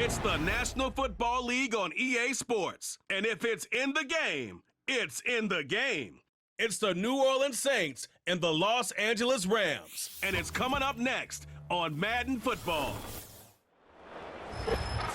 It's the National Football League on EA Sports. And if it's in the game, it's in the game. It's the New Orleans Saints and the Los Angeles Rams. And it's coming up next on Madden Football.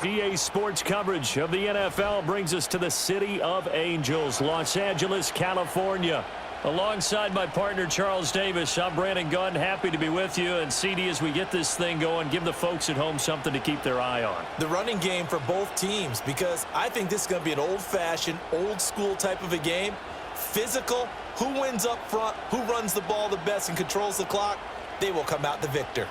EA Sports coverage of the NFL brings us to the City of Angels, Los Angeles, California. Alongside my partner, Charles Davis, I'm Brandon Gunn. Happy to be with you. And CD, as we get this thing going, give the folks at home something to keep their eye on. The running game for both teams, because I think this is going to be an old-fashioned, old-school type of a game. Physical, who wins up front, who runs the ball the best and controls the clock, they will come out the victor.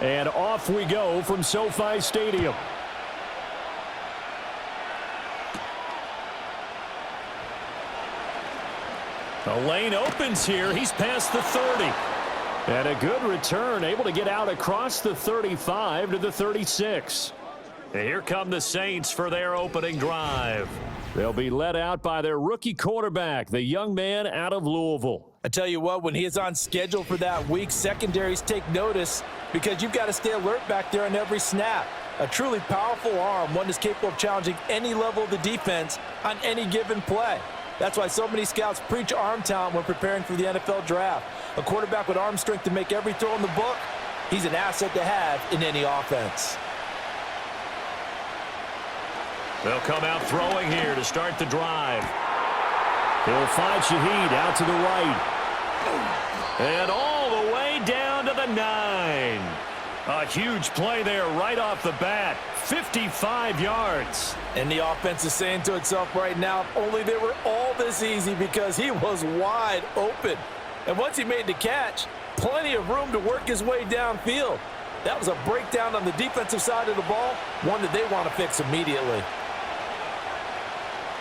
And off we go from SoFi Stadium. The lane opens here. He's past the 30. And a good return, able to get out across the 35 to the 36. And here come the Saints for their opening drive. They'll be led out by their rookie quarterback, the young man out of Louisville. I tell you what, when he is on schedule for that week, secondaries take notice because you've got to stay alert back there on every snap. A truly powerful arm, one that's capable of challenging any level of the defense on any given play. That's why so many scouts preach arm talent when preparing for the NFL draft. A quarterback with arm strength to make every throw in the book, he's an asset to have in any offense. They'll come out throwing here to start the drive. He'll find Shaheed out to the right. And all the way down to the 9. A huge play there right off the bat. 55 yards. And the offense is saying to itself right now, if only they were all this easy, because he was wide open. And once he made the catch, plenty of room to work his way downfield. That was a breakdown on the defensive side of the ball, one that they want to fix immediately.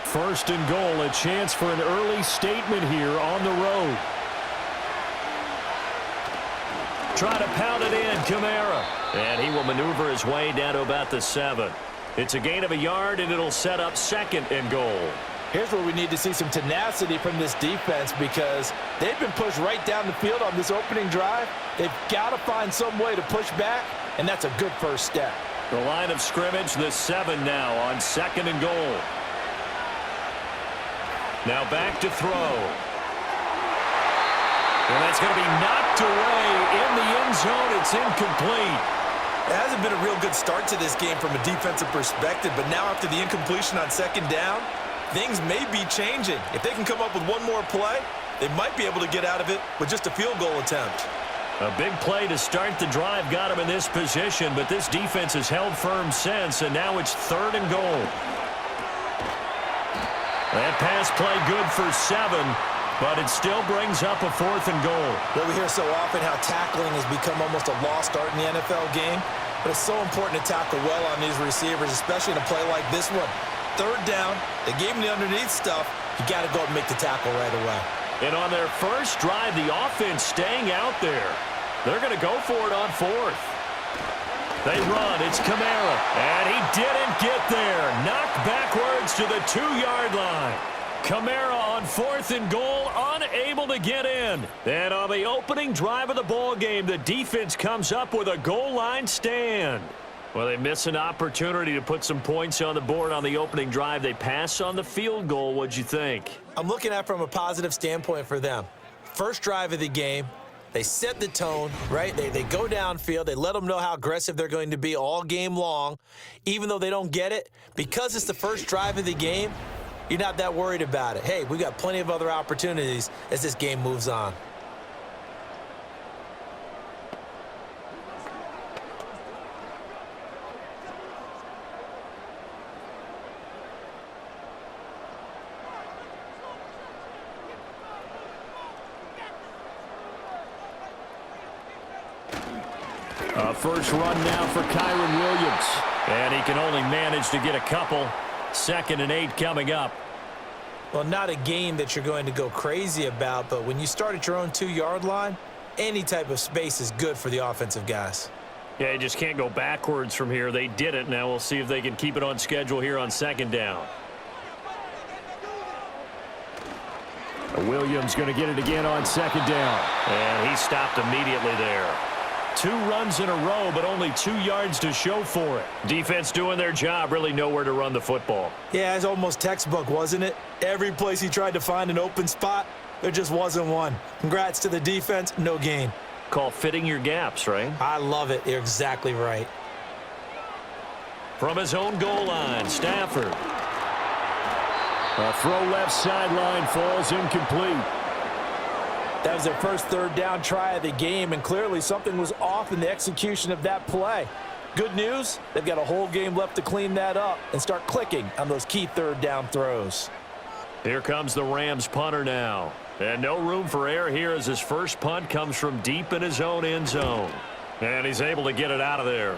First and goal, a chance for an early statement here on the road. Try to pound it in, Kamara. And he will maneuver his way down to about the 7. It's a gain of a yard, and it'll set up second and goal. Here's where we need to see some tenacity from this defense, because they've been pushed right down the field on this opening drive. They've got to find some way to push back, and that's a good first step. The line of scrimmage, the 7 now on second and goal. Now back to throw. And that's going to be knocked away in the end zone. It's incomplete. It hasn't been a real good start to this game from a defensive perspective, but now after the incompletion on second down, things may be changing. If they can come up with one more play, they might be able to get out of it with just a field goal attempt. A big play to start the drive got him in this position, but this defense has held firm since, and now it's third and goal. That pass play good for 7, but it still brings up a fourth and goal. Well, we hear so often how tackling has become almost a lost art in the NFL game, but it's so important to tackle well on these receivers, especially in a play like this one. Third down, they gave him the underneath stuff. You got to go and make the tackle right away. And on their first drive, the offense staying out there. They're going to go for it on fourth. They run. It's Kamara. And he didn't get there. Knocked backwards to the 2-yard line. Kamara on fourth and goal, unable to get in. And on the opening drive of the ball game, the defense comes up with a goal line stand. Well, they miss an opportunity to put some points on the board on the opening drive. They pass on the field goal. What'd you think? I'm looking at it from a positive standpoint for them. First drive of the game, they set the tone, right? They go downfield. They let them know how aggressive they're going to be all game long. Even though they don't get it, because it's the first drive of the game, you're not that worried about it. Hey, we got plenty of other opportunities as this game moves on. First run now for Kyron Williams. And he can only manage to get a couple. 2nd and 8 coming up. Well, not a game that you're going to go crazy about, but when you start at your own 2-yard line, any type of space is good for the offensive guys. Yeah, you just can't go backwards from here. They did it. Now we'll see if they can keep it on schedule here on 2nd down. Williams going to get it again on 2nd down. And he stopped immediately there. 2 runs in a row, but only 2 yards to show for it. Defense doing their job, really nowhere to run the football. Yeah, it's almost textbook, wasn't it? Every place he tried to find an open spot, there just wasn't one. Congrats to the defense, no gain. Call fitting your gaps, right? I love it. You're exactly right. From his own goal line, Stafford. A throw left sideline falls incomplete. That was their first 3rd down try of the game, and clearly something was off in the execution of that play. Good news, they've got a whole game left to clean that up and start clicking on those key 3rd down throws. Here comes the Rams punter now. And no room for error here as his first punt comes from deep in his own end zone. And he's able to get it out of there.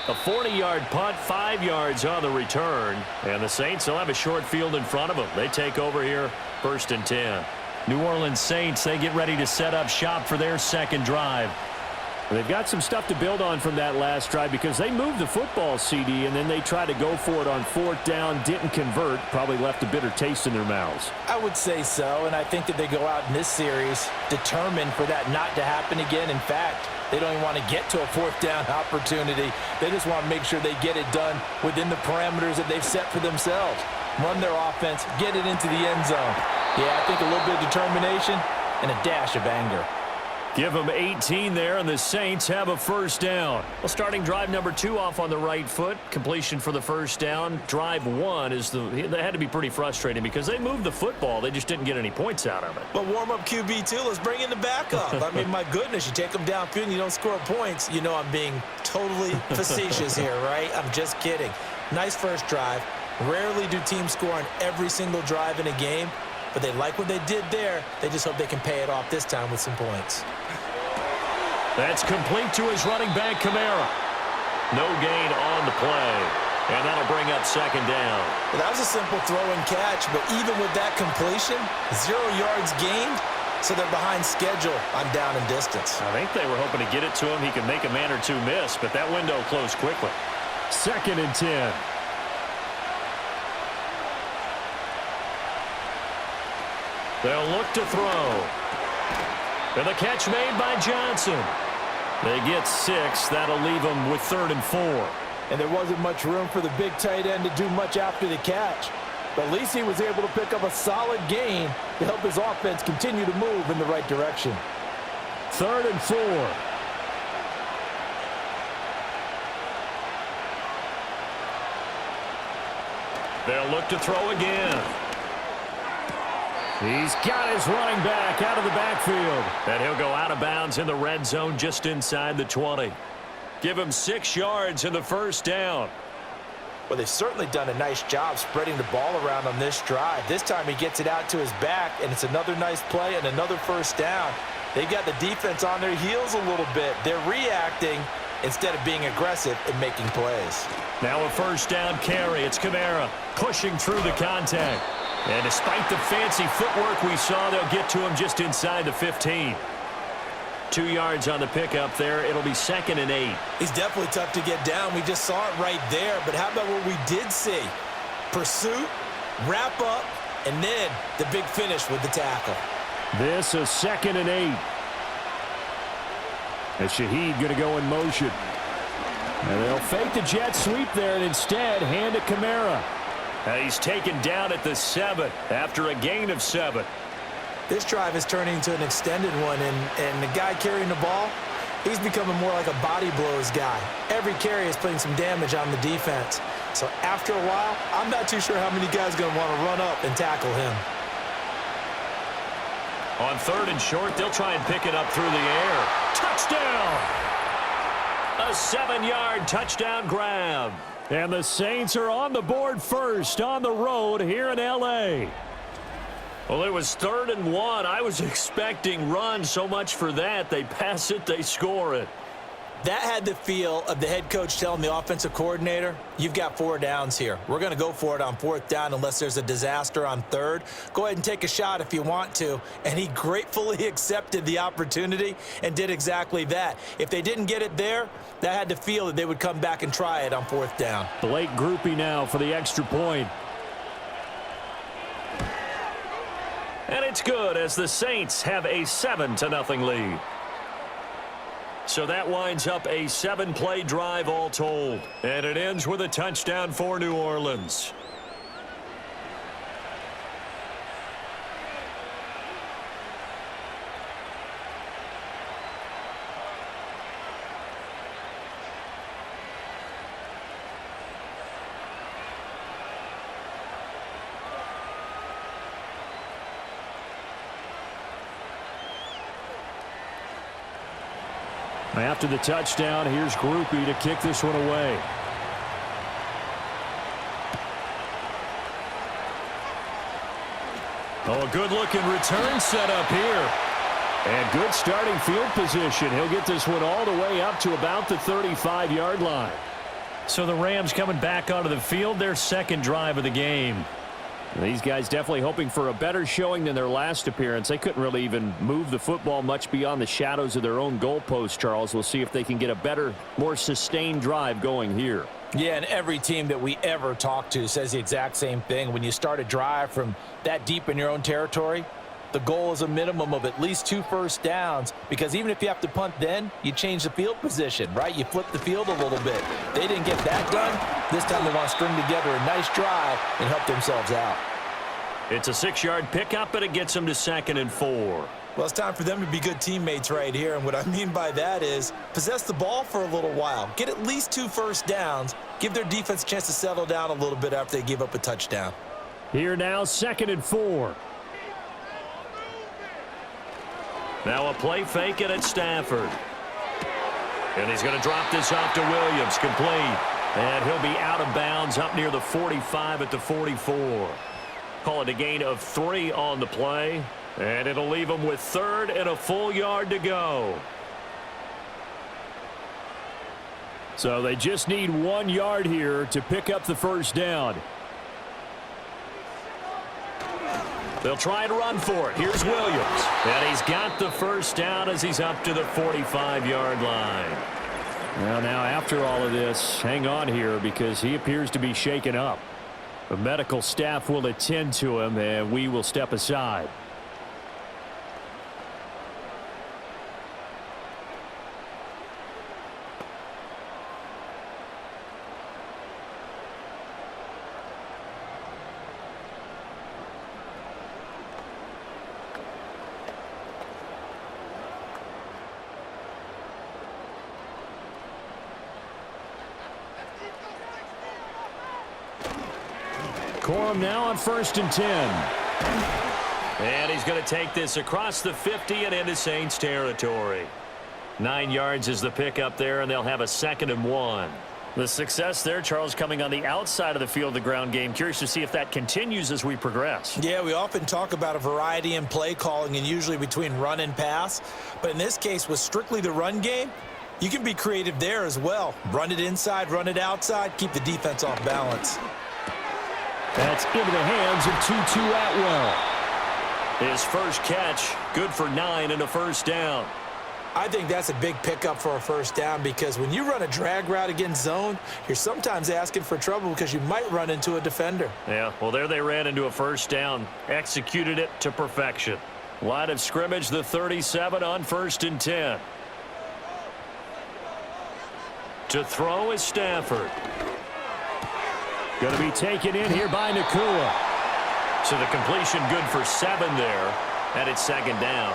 A 40-yard punt, 5 yards on the return. And the Saints will have a short field in front of them. They take over here, 1st and 10. New Orleans Saints, they get ready to set up shop for their 2nd drive. They've got some stuff to build on from that last drive because they moved the football, CD, and then they tried to go for it on 4th down, didn't convert, probably left a bitter taste in their mouths. I would say so, and I think that they go out in this series determined for that not to happen again. In fact, they don't even want to get to a 4th down opportunity. They just want to make sure they get it done within the parameters that they've set for themselves. Run their offense, get it into the end zone. Yeah, I think a little bit of determination and a dash of anger. Give them 18 there, and the Saints have a 1st down. Well, starting drive number 2 off on the right foot. Completion for the 1st down. Drive 1 is they had to be pretty frustrating because they moved the football. They just didn't get any points out of it. But warm-up QB, too. Let's bring in the backup. I mean, my goodness, you take them downfield and you don't score points. You know I'm being totally facetious here, right? I'm just kidding. Nice first drive. Rarely do teams score on every single drive in a game, but they like what they did there. They just hope they can pay it off this time with some points. That's complete to his running back, Kamara. No gain on the play. And that'll bring up 2nd down. Well, that was a simple throw and catch, but even with that completion, 0 yards gained, so they're behind schedule on down and distance. I think they were hoping to get it to him. He could make a man or 2 miss, but that window closed quickly. 2nd and 10. They'll look to throw. And the catch made by Johnson. They get 6. That'll leave them with 3rd and 4. And there wasn't much room for the big tight end to do much after the catch. But at least he was able to pick up a solid gain to help his offense continue to move in the right direction. 3rd and 4. They'll look to throw again. He's got his running back out of the backfield. And he'll go out of bounds in the red zone just inside the 20. Give him 6 yards in the 1st down. Well, they've certainly done a nice job spreading the ball around on this drive. This time he gets it out to his back, and it's another nice play and another 1st down. They've got the defense on their heels a little bit. They're reacting instead of being aggressive and making plays. Now a 1st down carry. It's Kamara pushing through the contact. And despite the fancy footwork we saw, they'll get to him just inside the 15. 2 yards on the pickup there. It'll be 2nd and 8. He's definitely tough to get down. We just saw it right there. But how about what we did see? Pursuit, wrap up, and then the big finish with the tackle. This is 2nd and 8. And Shaheed going to go in motion. And they'll fake the jet sweep there and instead hand it Kamara. He's taken down at the 7 after a gain of 7. This drive is turning into an extended one, and the guy carrying the ball, he's becoming more like a body blows guy. Every carry is putting some damage on the defense. So after a while, I'm not too sure how many guys are going to want to run up and tackle him. On 3rd and short, they'll try and pick it up through the air. Touchdown! A 7-yard touchdown grab. And the Saints are on the board first on the road here in L.A. Well, it was 3rd and 1. I was expecting run, so much for that. They pass it, they score it. That had the feel of the head coach telling the offensive coordinator, you've got 4 downs here. We're going to go for it on 4th down unless there's a disaster on 3rd. Go ahead and take a shot if you want to. And he gratefully accepted the opportunity and did exactly that. If they didn't get it there, that had the feel that they would come back and try it on 4th down. Blake groupie now for the extra point. And it's good as the Saints have a 7-0 lead. So that winds up a 7-play drive all told. And it ends with a touchdown for New Orleans. After the touchdown, here's Groupie to kick this one away. Oh, a good-looking return set up here. And good starting field position. He'll get this one all the way up to about the 35-yard line. So the Rams coming back onto the field, their 2nd drive of the game. These guys definitely hoping for a better showing than their last appearance. They couldn't really even move the football much beyond the shadows of their own goalpost, Charles. We'll see if they can get a better, more sustained drive going here. Yeah, and every team that we ever talk to says the exact same thing. When you start a drive from that deep in your own territory, the goal is a minimum of at least 2 first downs, because even if you have to punt then, you change the field position, right? You flip the field a little bit. They didn't get that done. This time they want to string together a nice drive and help themselves out. It's a 6-yard pickup, and it gets them to 2nd and 4. Well, it's time for them to be good teammates right here, and what I mean by that is possess the ball for a little while. Get at least 2 first downs. Give their defense a chance to settle down a little bit after they give up a touchdown. Here now, 2nd and 4. Now a play fake it at Stafford. And he's going to drop this off to Williams, complete. And he'll be out of bounds up near the 45 at the 44. Call it a gain of 3 on the play. And it'll leave him with 3rd and a full yard to go. So they just need 1 yard here to pick up the first down. They'll try and run for it. Here's Williams. And he's got the first down as he's up to the 45-yard line. Well, now after all of this, hang on here because he appears to be shaken up. The medical staff will attend to him, and we will step aside. Corum now on 1st and 10. And he's going to take this across the 50 and into Saints territory. 9 yards is the pickup there, and they'll have a 2nd and 1. The success there, Charles, coming on the outside of the field, the ground game. Curious to see if that continues as we progress. Yeah, we often talk about a variety in play calling and usually between run and pass. But in this case, with strictly the run game, you can be creative there as well. Run it inside, run it outside, keep the defense off balance. That's into the hands of Tutu Atwell. His first catch, good for 9 and a first down. I think that's a big pickup for a first down because when you run a drag route against zone, you're sometimes asking for trouble because you might run into a defender. Yeah, well, there they ran into a first down, executed it to perfection. Line of scrimmage, the 37 on 1st and 10. To throw is Stafford. Going to be taken in here by Nakua. So the completion good for 7 there, and it's 2nd down.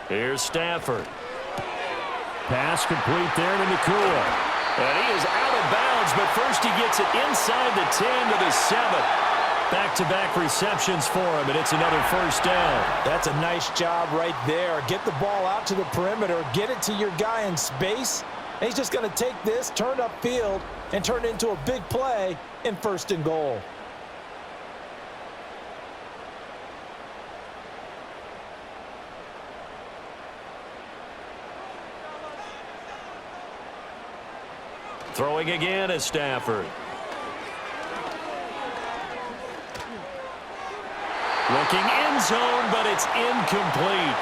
Here's Stafford. Pass complete there to Nakua. And he is out of bounds, but first he gets it inside the 10 to the 7. Back-to-back receptions for him, and it's another first down. That's a nice job right there. Get the ball out to the perimeter, get it to your guy in space, and he's just going to take this, turn upfield, and turn it into a big play in 1st and goal. Throwing again is Stafford. Looking end zone, but it's incomplete.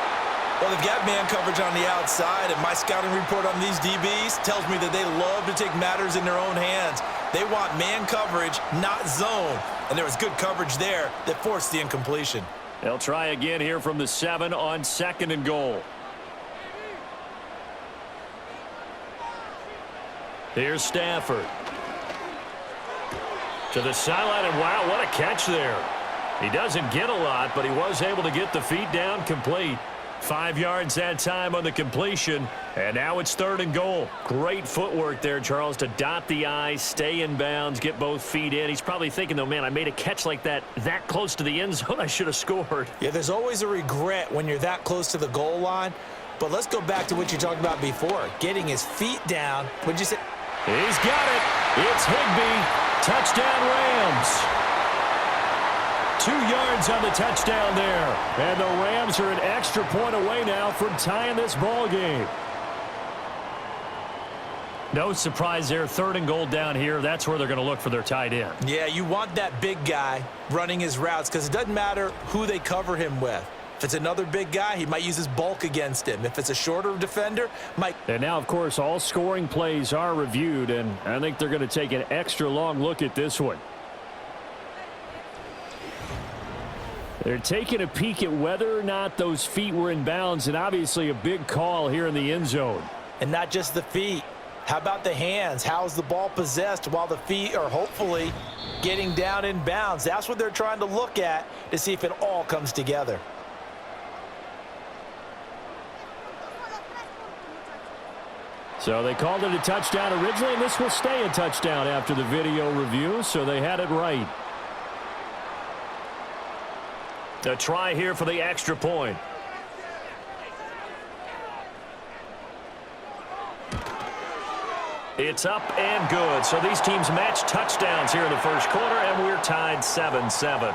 Well, they've got man coverage on the outside, and my scouting report on these DBs tells me that they love to take matters in their own hands. They want man coverage, not zone. And there was good coverage there that forced the incompletion. They'll try again here from the 7 on 2nd and goal. Here's Stafford. To the sideline, and wow, what a catch there. He doesn't get a lot, but he was able to get the feet down complete. 5 yards that time on the completion, and now it's 3rd and goal. Great footwork there, Charles, to dot the I, stay in bounds, get both feet in. He's probably thinking, though, man, I made a catch like that close to the end zone. I should have scored. Yeah, there's always a regret when you're that close to the goal line. But let's go back to what you talked about before, getting his feet down. What'd you say? He's got it. It's Higbee. Touchdown, Rams. 2 yards on the touchdown there. And the Rams are an extra point away now from tying this ball game. No surprise there. 3rd and goal down here. That's where they're going to look for their tight end. Yeah, you want that big guy running his routes because it doesn't matter who they cover him with. If it's another big guy, he might use his bulk against him. If it's a shorter defender, might... And now, of course, all scoring plays are reviewed, and I think they're going to take an extra long look at this one. They're taking a peek at whether or not those feet were in bounds, and obviously a big call here in the end zone. And not just the feet. How about the hands? How's the ball possessed while the feet are hopefully getting down in bounds? That's what they're trying to look at to see if it all comes together. So they called it a touchdown originally, and this will stay a touchdown after the video review, so they had it right. A try here for the extra point. It's up and good. So these teams match touchdowns here in the first quarter, and we're tied 7-7.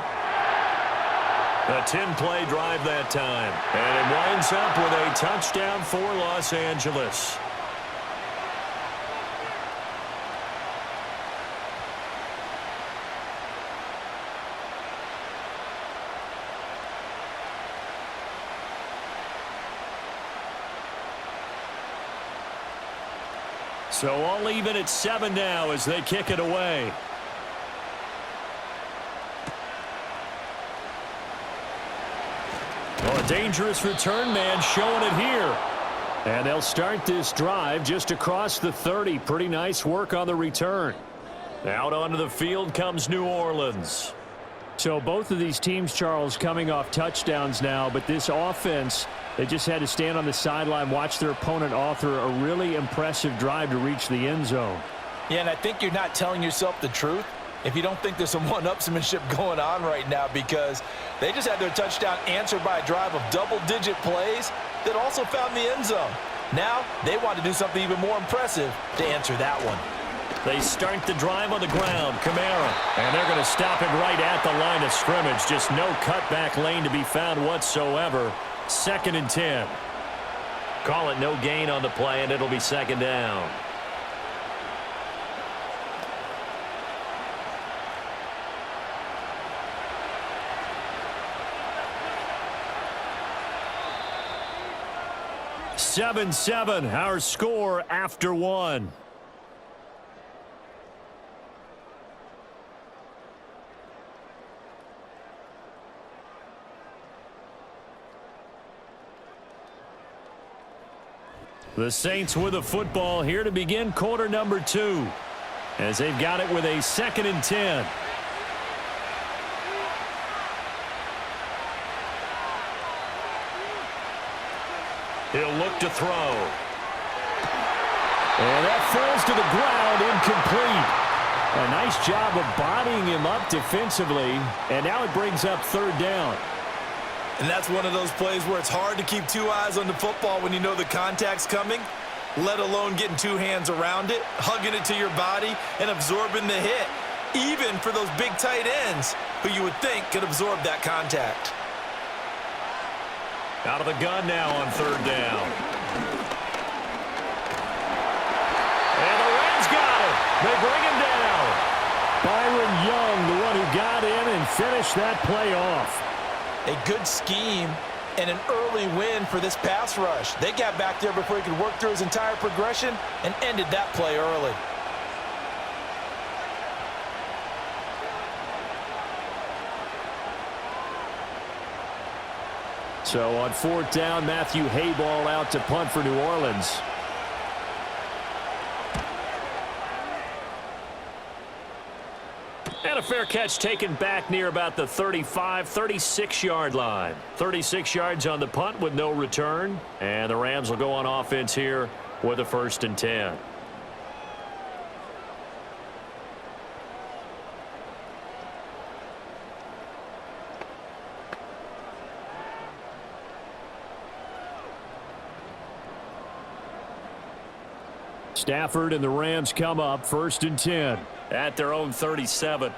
A 10-play drive that time. And it winds up with a touchdown for Los Angeles. So all even at 7 now as they kick it away. Well, a dangerous return man showing it here. And they'll start this drive just across the 30. Pretty nice work on the return. Out onto the field comes New Orleans. So both of these teams, Charles, coming off touchdowns now, but this offense, they just had to stand on the sideline, watch their opponent author a really impressive drive to reach the end zone. Yeah, and I think you're not telling yourself the truth if you don't think there's some one-upsmanship going on right now, because they just had their touchdown answered by a drive of double-digit plays that also found the end zone. Now they want to do something even more impressive to answer that one. They start the drive on the ground. Kamara. And they're going to stop it right at the line of scrimmage. Just no cutback lane to be found whatsoever. 2nd and 10. Call it no gain on the play, and it'll be 2nd down. (7-7) our score after 1. The Saints with the football here to begin quarter number 2, as they've got it with a 2nd and 10. He'll look to throw. And that falls to the ground, incomplete. A nice job of bodying him up defensively, and now it brings up third down. And that's one of those plays where it's hard to keep two eyes on the football when you know the contact's coming, let alone getting two hands around it, hugging it to your body, and absorbing the hit, even for those big tight ends who you would think could absorb that contact. Out of the gun now on third down. And the Rams got it. They bring him down. Byron Young, the one who got in and finished that play off. A good scheme and an early win for this pass rush. They got back there before he could work through his entire progression and ended that play early. So on fourth down, Matthew Hayball out to punt for New Orleans. And a fair catch taken back near about the 35, 36-yard line. 36 yards on the punt with no return. And the Rams will go on offense here with a 1st and 10. Stafford and the Rams come up 1st and 10. At their own 37.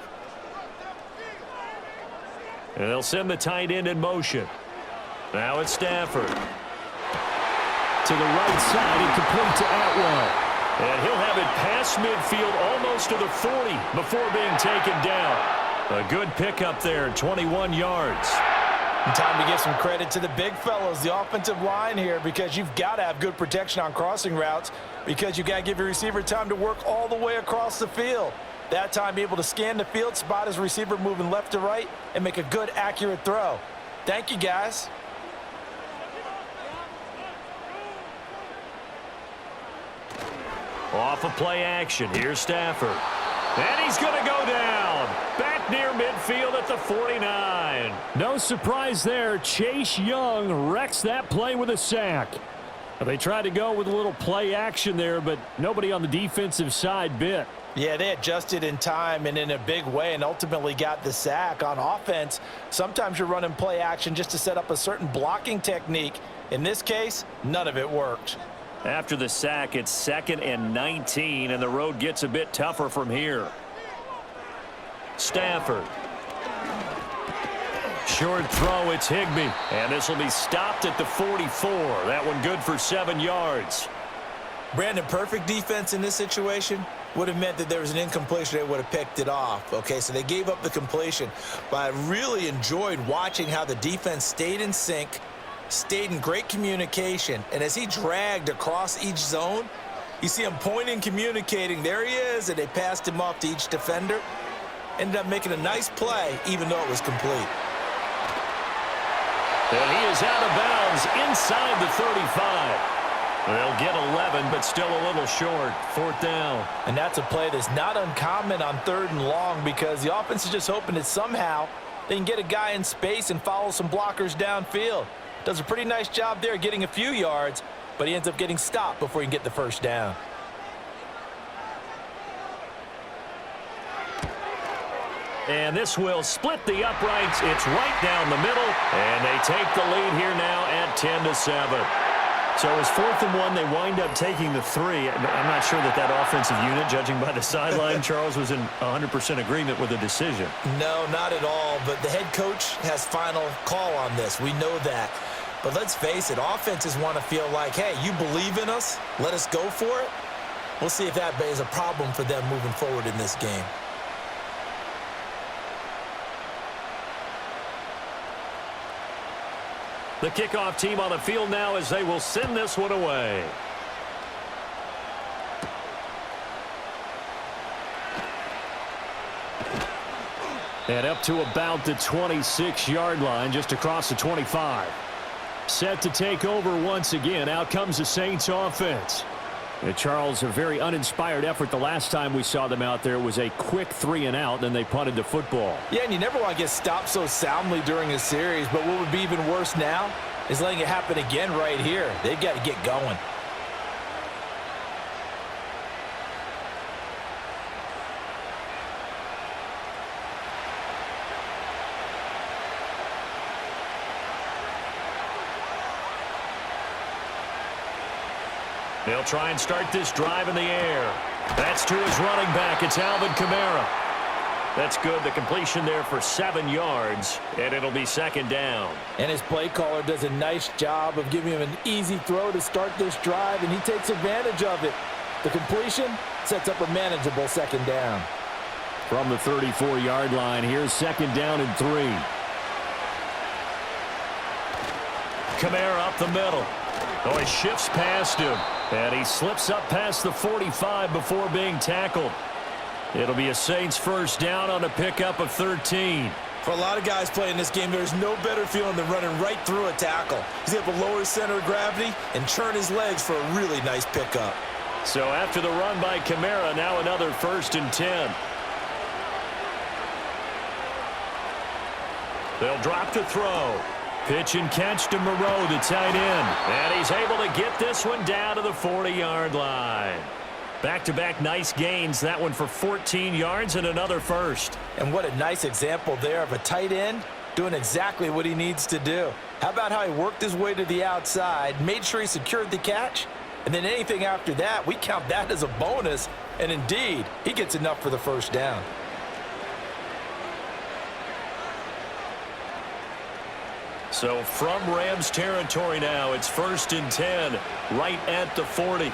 And they'll send the tight end in motion. Now it's Stafford. To the right side and complete to Atwell. And he'll have it past midfield almost to the 40 before being taken down. A good pickup there, 21 yards. And time to give some credit to the big fellows, the offensive line here, because you've got to have good protection on crossing routes because you've got to give your receiver time to work all the way across the field. That time, be able to scan the field, spot his receiver moving left to right, and make a good, accurate throw. Thank you, guys. Off of play action, here's Stafford. And he's going to go down. Back near midfield at the 49. No surprise there. Chase Young wrecks that play with a sack. They tried to go with a little play action there, but nobody on the defensive side bit. Yeah, they adjusted in time and in a big way and ultimately got the sack. On offense, sometimes you're running play action just to set up a certain blocking technique. In this case, none of it worked. After the sack, it's 2nd and 19, and the road gets a bit tougher from here. Stafford. Short throw, it's Higbee. And this will be stopped at the 44. That one good for 7 yards. Brandon, perfect defense in this situation would have meant that there was an incompletion. They would have picked it off. Okay, so they gave up the completion. But I really enjoyed watching how the defense stayed in sync, stayed in great communication, and as he dragged across each zone, you see him pointing, communicating. There he is, and they passed him off to each defender. Ended up making a nice play, even though it was complete. And he is out of bounds inside the 35. They'll get 11, but still a little short. 4th down. And that's a play that's not uncommon on 3rd and long because the offense is just hoping that somehow they can get a guy in space and follow some blockers downfield. Does a pretty nice job there getting a few yards, but he ends up getting stopped before he can get the 1st down. And this will split the uprights. It's right down the middle, and they take the lead here now at 10-7. So it was 4th and 1. They wind up taking the 3. I'm not sure that that offensive unit, judging by the sideline, Charles, was in 100% agreement with the decision. No, not at all. But the head coach has final call on this. We know that. But let's face it, offenses want to feel like, hey, you believe in us, let us go for it. We'll see if that is a problem for them moving forward in this game. The kickoff team on the field now as they will send this one away. And up to about the 26-yard line, just across the 25. Set to take over once again. Out comes the Saints offense. And Charles, a very uninspired effort the last time we saw them out there was a quick 3-and-out, then they punted the football. Yeah, and you never want to get stopped so soundly during a series, but what would be even worse now is letting it happen again right here. They've got to get going. They'll try and start this drive in the air. That's to his running back. It's Alvin Kamara. That's good. The completion there for 7 yards, and it'll be second down. And his play caller does a nice job of giving him an easy throw to start this drive, and he takes advantage of it. The completion sets up a manageable second down. From the 34-yard line, here's second down and 3. Kamara up the middle. Oh, he shifts past him, and he slips up past the 45 before being tackled. It'll be a Saints first down on a pickup of 13. For a lot of guys playing this game, there's no better feeling than running right through a tackle. He's able to lower his center of gravity and turn his legs for a really nice pickup. So after the run by Kamara, now another 1st and 10. They'll drop to throw. Pitch and catch to Moreau, the tight end. And he's able to get this one down to the 40-yard line. Back-to-back nice gains. That one for 14 yards and another first. And what a nice example there of a tight end doing exactly what he needs to do. How about how he worked his way to the outside, made sure he secured the catch, and then anything after that, we count that as a bonus. And indeed, he gets enough for the first down. So from Rams territory now, it's 1st and 10, right at the 40.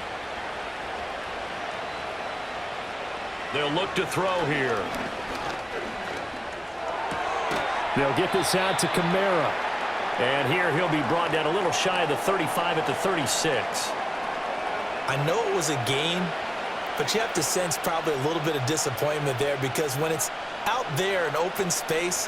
They'll look to throw here. They'll get this out to Kamara. And here he'll be brought down a little shy of the 35 at the 36. I know it was a gain, but you have to sense probably a little bit of disappointment there, because when it's out there in open space,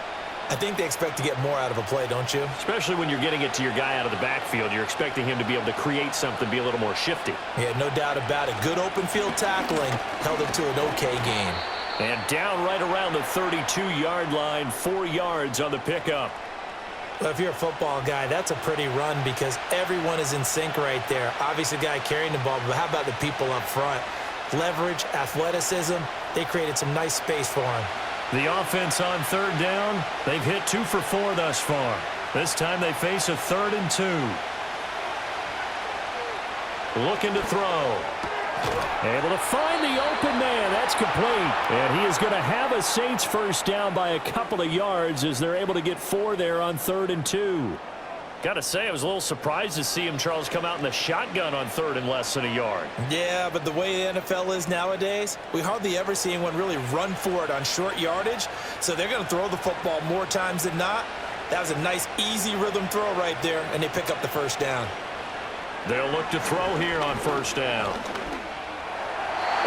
I think they expect to get more out of a play, don't you? Especially when you're getting it to your guy out of the backfield. You're expecting him to be able to create something, be a little more shifty. Yeah, no doubt about it. Good open field tackling held it to an okay game. And down right around the 32-yard line, 4 yards on the pickup. Well, if you're a football guy, that's a pretty run, because everyone is in sync right there. Obviously, the guy carrying the ball, but how about the people up front? Leverage, athleticism, they created some nice space for him. The offense on 3rd down, they've hit 2 for 4 thus far. This time they face a 3rd and 2. Looking to throw. Able to find the open man. That's complete. And he is going to have a Saints first down by a couple of yards as they're able to get 4 there on 3rd and 2. Got to say, I was a little surprised to see him, Charles, come out in the shotgun on 3rd and less than a yard. Yeah, but the way the NFL is nowadays, we hardly ever see anyone really run for it on short yardage. So they're going to throw the football more times than not. That was a nice, easy rhythm throw right there, and they pick up the first down. They'll look to throw here on 1st down.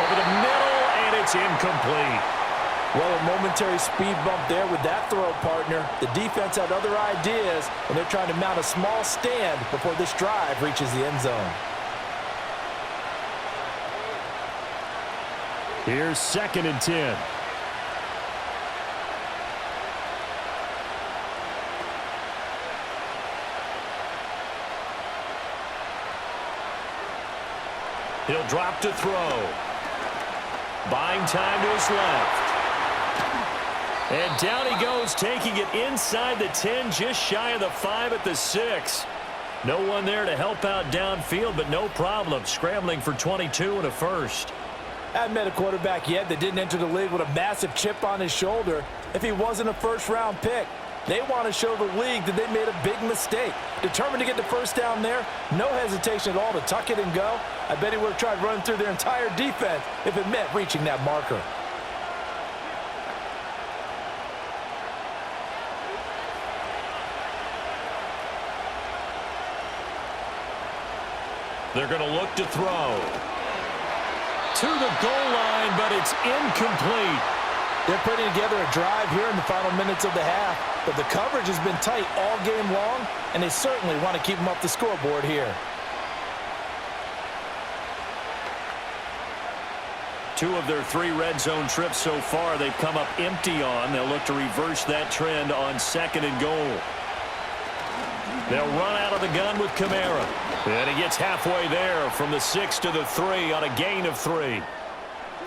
Over the middle, and it's incomplete. Well, a momentary speed bump there with that throw, partner. The defense had other ideas, and they're trying to mount a small stand before this drive reaches the end zone. Here's 2nd and 10. He'll drop to throw. Buying time to his left. And down he goes, taking it inside the 10, just shy of the 5 at the 6. No one there to help out downfield, but no problem. Scrambling for 22 and a first. I haven't met a quarterback yet that didn't enter the league with a massive chip on his shoulder if he wasn't a first-round pick. They want to show the league that they made a big mistake. Determined to get the first down there, no hesitation at all to tuck it and go. I bet he would have tried running through their entire defense if it meant reaching that marker. They're going to look to throw. To the goal line, but it's incomplete. They're putting together a drive here in the final minutes of the half, but the coverage has been tight all game long, and they certainly want to keep them off the scoreboard here. 2 of their 3 red zone trips so far, they've come up empty on. They'll look to reverse that trend on 2nd and goal. They'll run out of the gun with Kamara. And he gets halfway there from the 6 to the 3 on a gain of 3.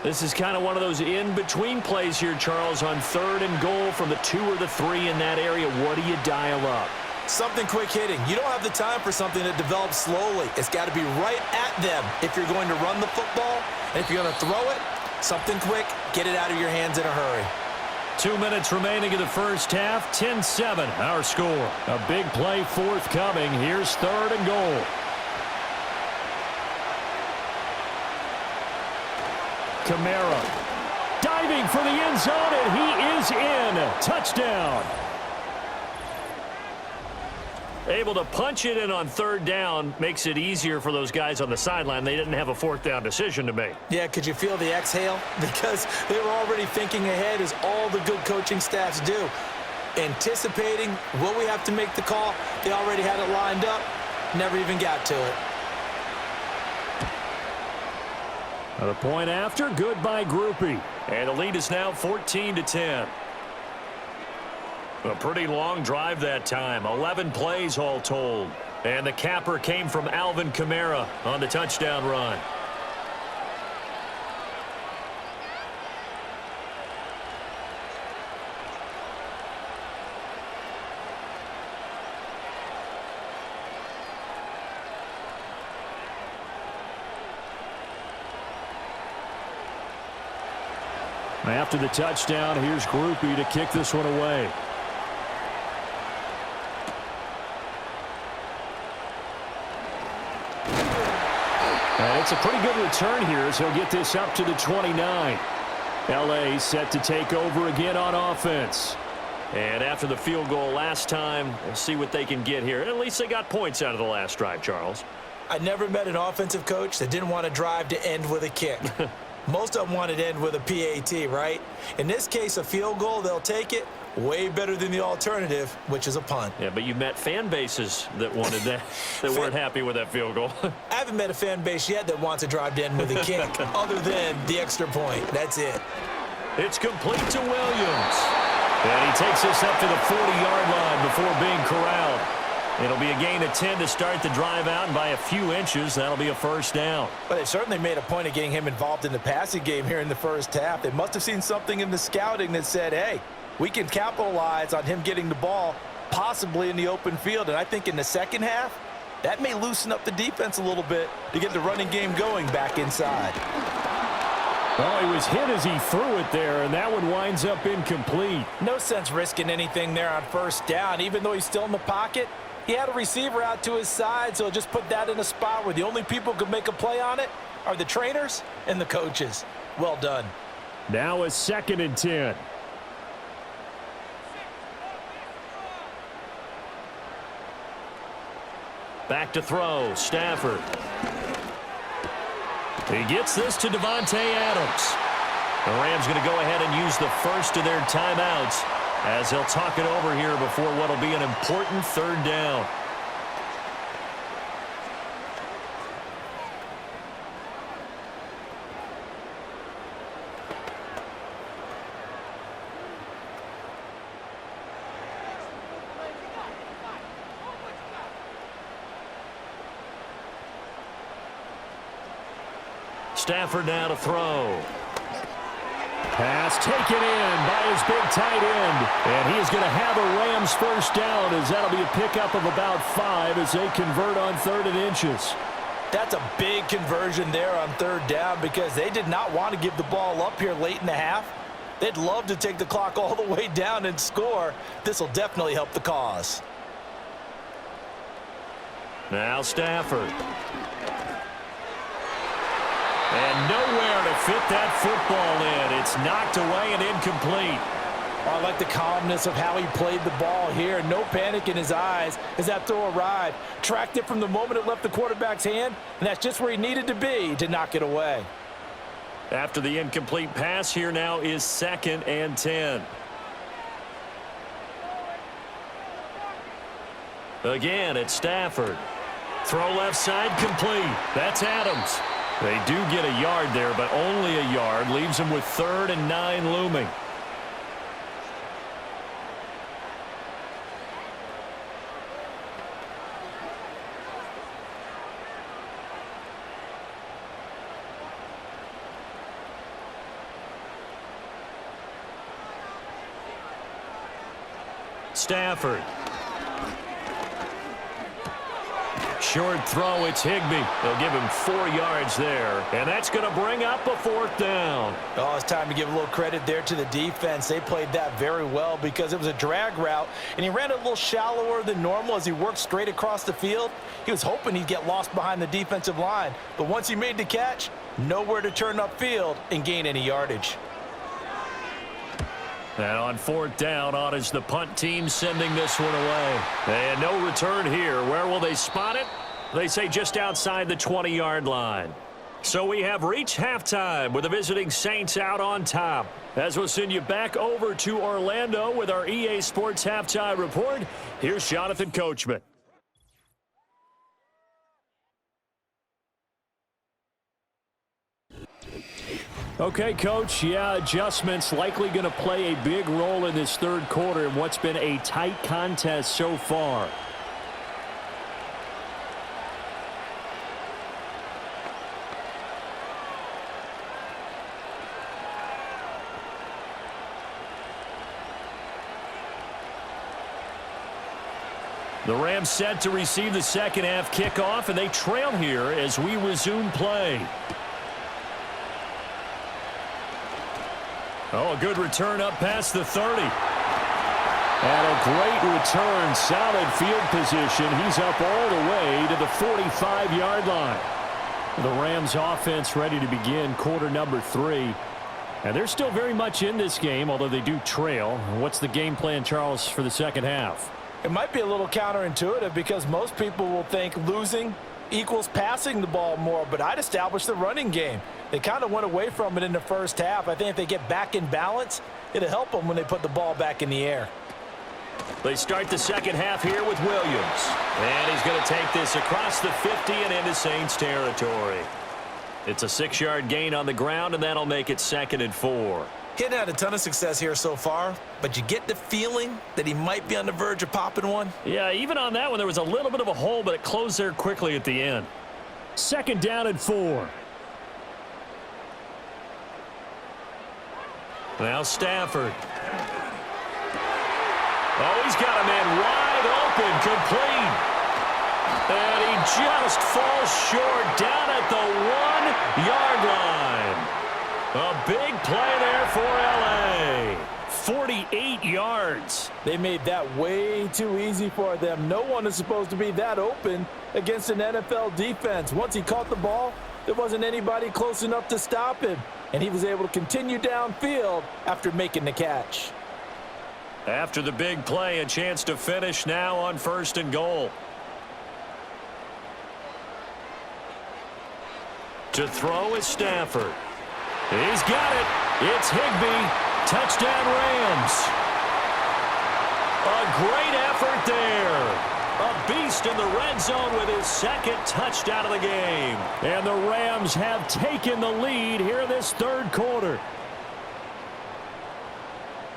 This is kind of one of those in-between plays here, Charles, on 3rd and goal from the 2 or the 3 in that area. What do you dial up? Something quick hitting. You don't have the time for something that develops slowly. It's got to be right at them if you're going to run the football. And if you're going to throw it, something quick, get it out of your hands in a hurry. 2 minutes remaining in the first half. 10-7 our score. A big play forthcoming. Here's 3rd and goal. Kamara diving for the end zone, and he is in. Touchdown. Able to punch it in on 3rd down makes it easier for those guys on the sideline. They didn't have a 4th down decision to make. Yeah, could you feel the exhale? Because they were already thinking ahead, as all the good coaching staffs do. Anticipating, will we have to make the call? They already had it lined up. Never even got to it. The point after, good by Groupie. And the lead is now 14-10. A pretty long drive that time. 11 plays all told. And the capper came from Alvin Kamara on the touchdown run. After the touchdown, here's Groupie to kick this one away. And it's a pretty good return here as he'll get this up to the 29. L.A. set to take over again on offense. And after the field goal last time, we'll see what they can get here. At least they got points out of the last drive, Charles. I never met an offensive coach that didn't want to drive to end with a kick. Most of them wanted to end with a PAT, right? In this case, a field goal, they'll take it. Way better than the alternative, which is a punt. Yeah, but you met fan bases that wanted that, that weren't happy with that field goal. I haven't met a fan base yet that wants to drive to end with a kick, other than the extra point. That's it. It's complete to Williams. And he takes this up to the 40-yard line before being corralled. It'll be a gain of 10 to start the drive out, and by a few inches, that'll be a 1st down. But they certainly made a point of getting him involved in the passing game here in the first half. They must have seen something in the scouting that said, hey, we can capitalize on him getting the ball possibly in the open field. And I think in the second half, that may loosen up the defense a little bit to get the running game going back inside. Oh, he was hit as he threw it there, and that one winds up incomplete. No sense risking anything there on 1st down. Even though he's still in the pocket, he had a receiver out to his side, so just put that in a spot where the only people who could make a play on it are the trainers and the coaches. Well done. Now a 2nd and 10. Back to throw, Stafford. He gets this to Devontae Adams. The Rams going to go ahead and use the first of their timeouts as they'll talk it over here before what will be an important 3rd down. Stafford now to throw. Pass taken in by his big tight end. And he is going to have a Rams 1st down, as that'll be a pickup of about 5 as they convert on 3rd and inches. That's a big conversion there on 3rd down, because they did not want to give the ball up here late in the half. They'd love to take the clock all the way down and score. This will definitely help the cause. Now Stafford. And nowhere to fit that football in. It's knocked away and incomplete. I like the calmness of how he played the ball here. No panic in his eyes as that throw arrived. Tracked it from the moment it left the quarterback's hand, and that's just where he needed to be to knock it away. After the incomplete pass, here now is 2nd and 10. Again, it's Stafford. Throw left side complete. That's Adams. They do get a yard there, but only a yard. Leaves them with 3rd and 9 looming. Stafford. short throw. It's Higbee. They'll give him 4 yards there, and that's going to bring up a 4th down. Oh, it's time to give a little credit there to the defense. They played that very well because it was a drag route, and he ran it a little shallower than normal as he worked straight across the field. He was hoping he'd get lost behind the defensive line, but once he made the catch, nowhere to turn upfield and gain any yardage. And on 4th down, on is the punt team sending this one away. And no return here. Where will they spot it? They say just outside the 20-yard line. So we have reached halftime with the visiting Saints out on top. As we'll send you back over to Orlando with our EA Sports Halftime Report, here's Jonathan Coachman. Okay, Coach, adjustments likely going to play a big role in this third quarter in what's been a tight contest so far. The Rams set to receive the second half kickoff, and they trail here as we resume play. Oh, a good return up past the 30. And a great return, solid field position. He's up all the way to the 45-yard line. The Rams offense ready to begin quarter number 3. And they're still very much in this game, although they do trail. What's the game plan, Charles, for the second half? It might be a little counterintuitive because most people will think losing equals passing the ball more, but I'd establish the running game. They kind of went away from it in the first half. I think if they get back in balance, it'll help them when they put the ball back in the air. They start the second half here with Williams. And he's going to take this across the 50 and into Saints territory. It's a 6-yard gain on the ground, and that'll make it 2nd and 4. He hadn't had a ton of success here so far, but you get the feeling that he might be on the verge of popping one. Yeah, even on that one, there was a little bit of a hole, but it closed there quickly at the end. 2nd down and 4. Now Stafford. Oh, he's got a man wide open, complete. And he just falls short down at the 1-yard line. A big play there for L.A. 48 yards. They made that way too easy for them. No one is supposed to be that open against an NFL defense. Once he caught the ball, there wasn't anybody close enough to stop him, and he was able to continue downfield after making the catch. After the big play, a chance to finish now on 1st and goal. To throw is Stafford. He's got it. It's Higbee. Touchdown Rams. A great effort there. A beast in the red zone with his 2nd touchdown of the game. And the Rams have taken the lead here in this third quarter.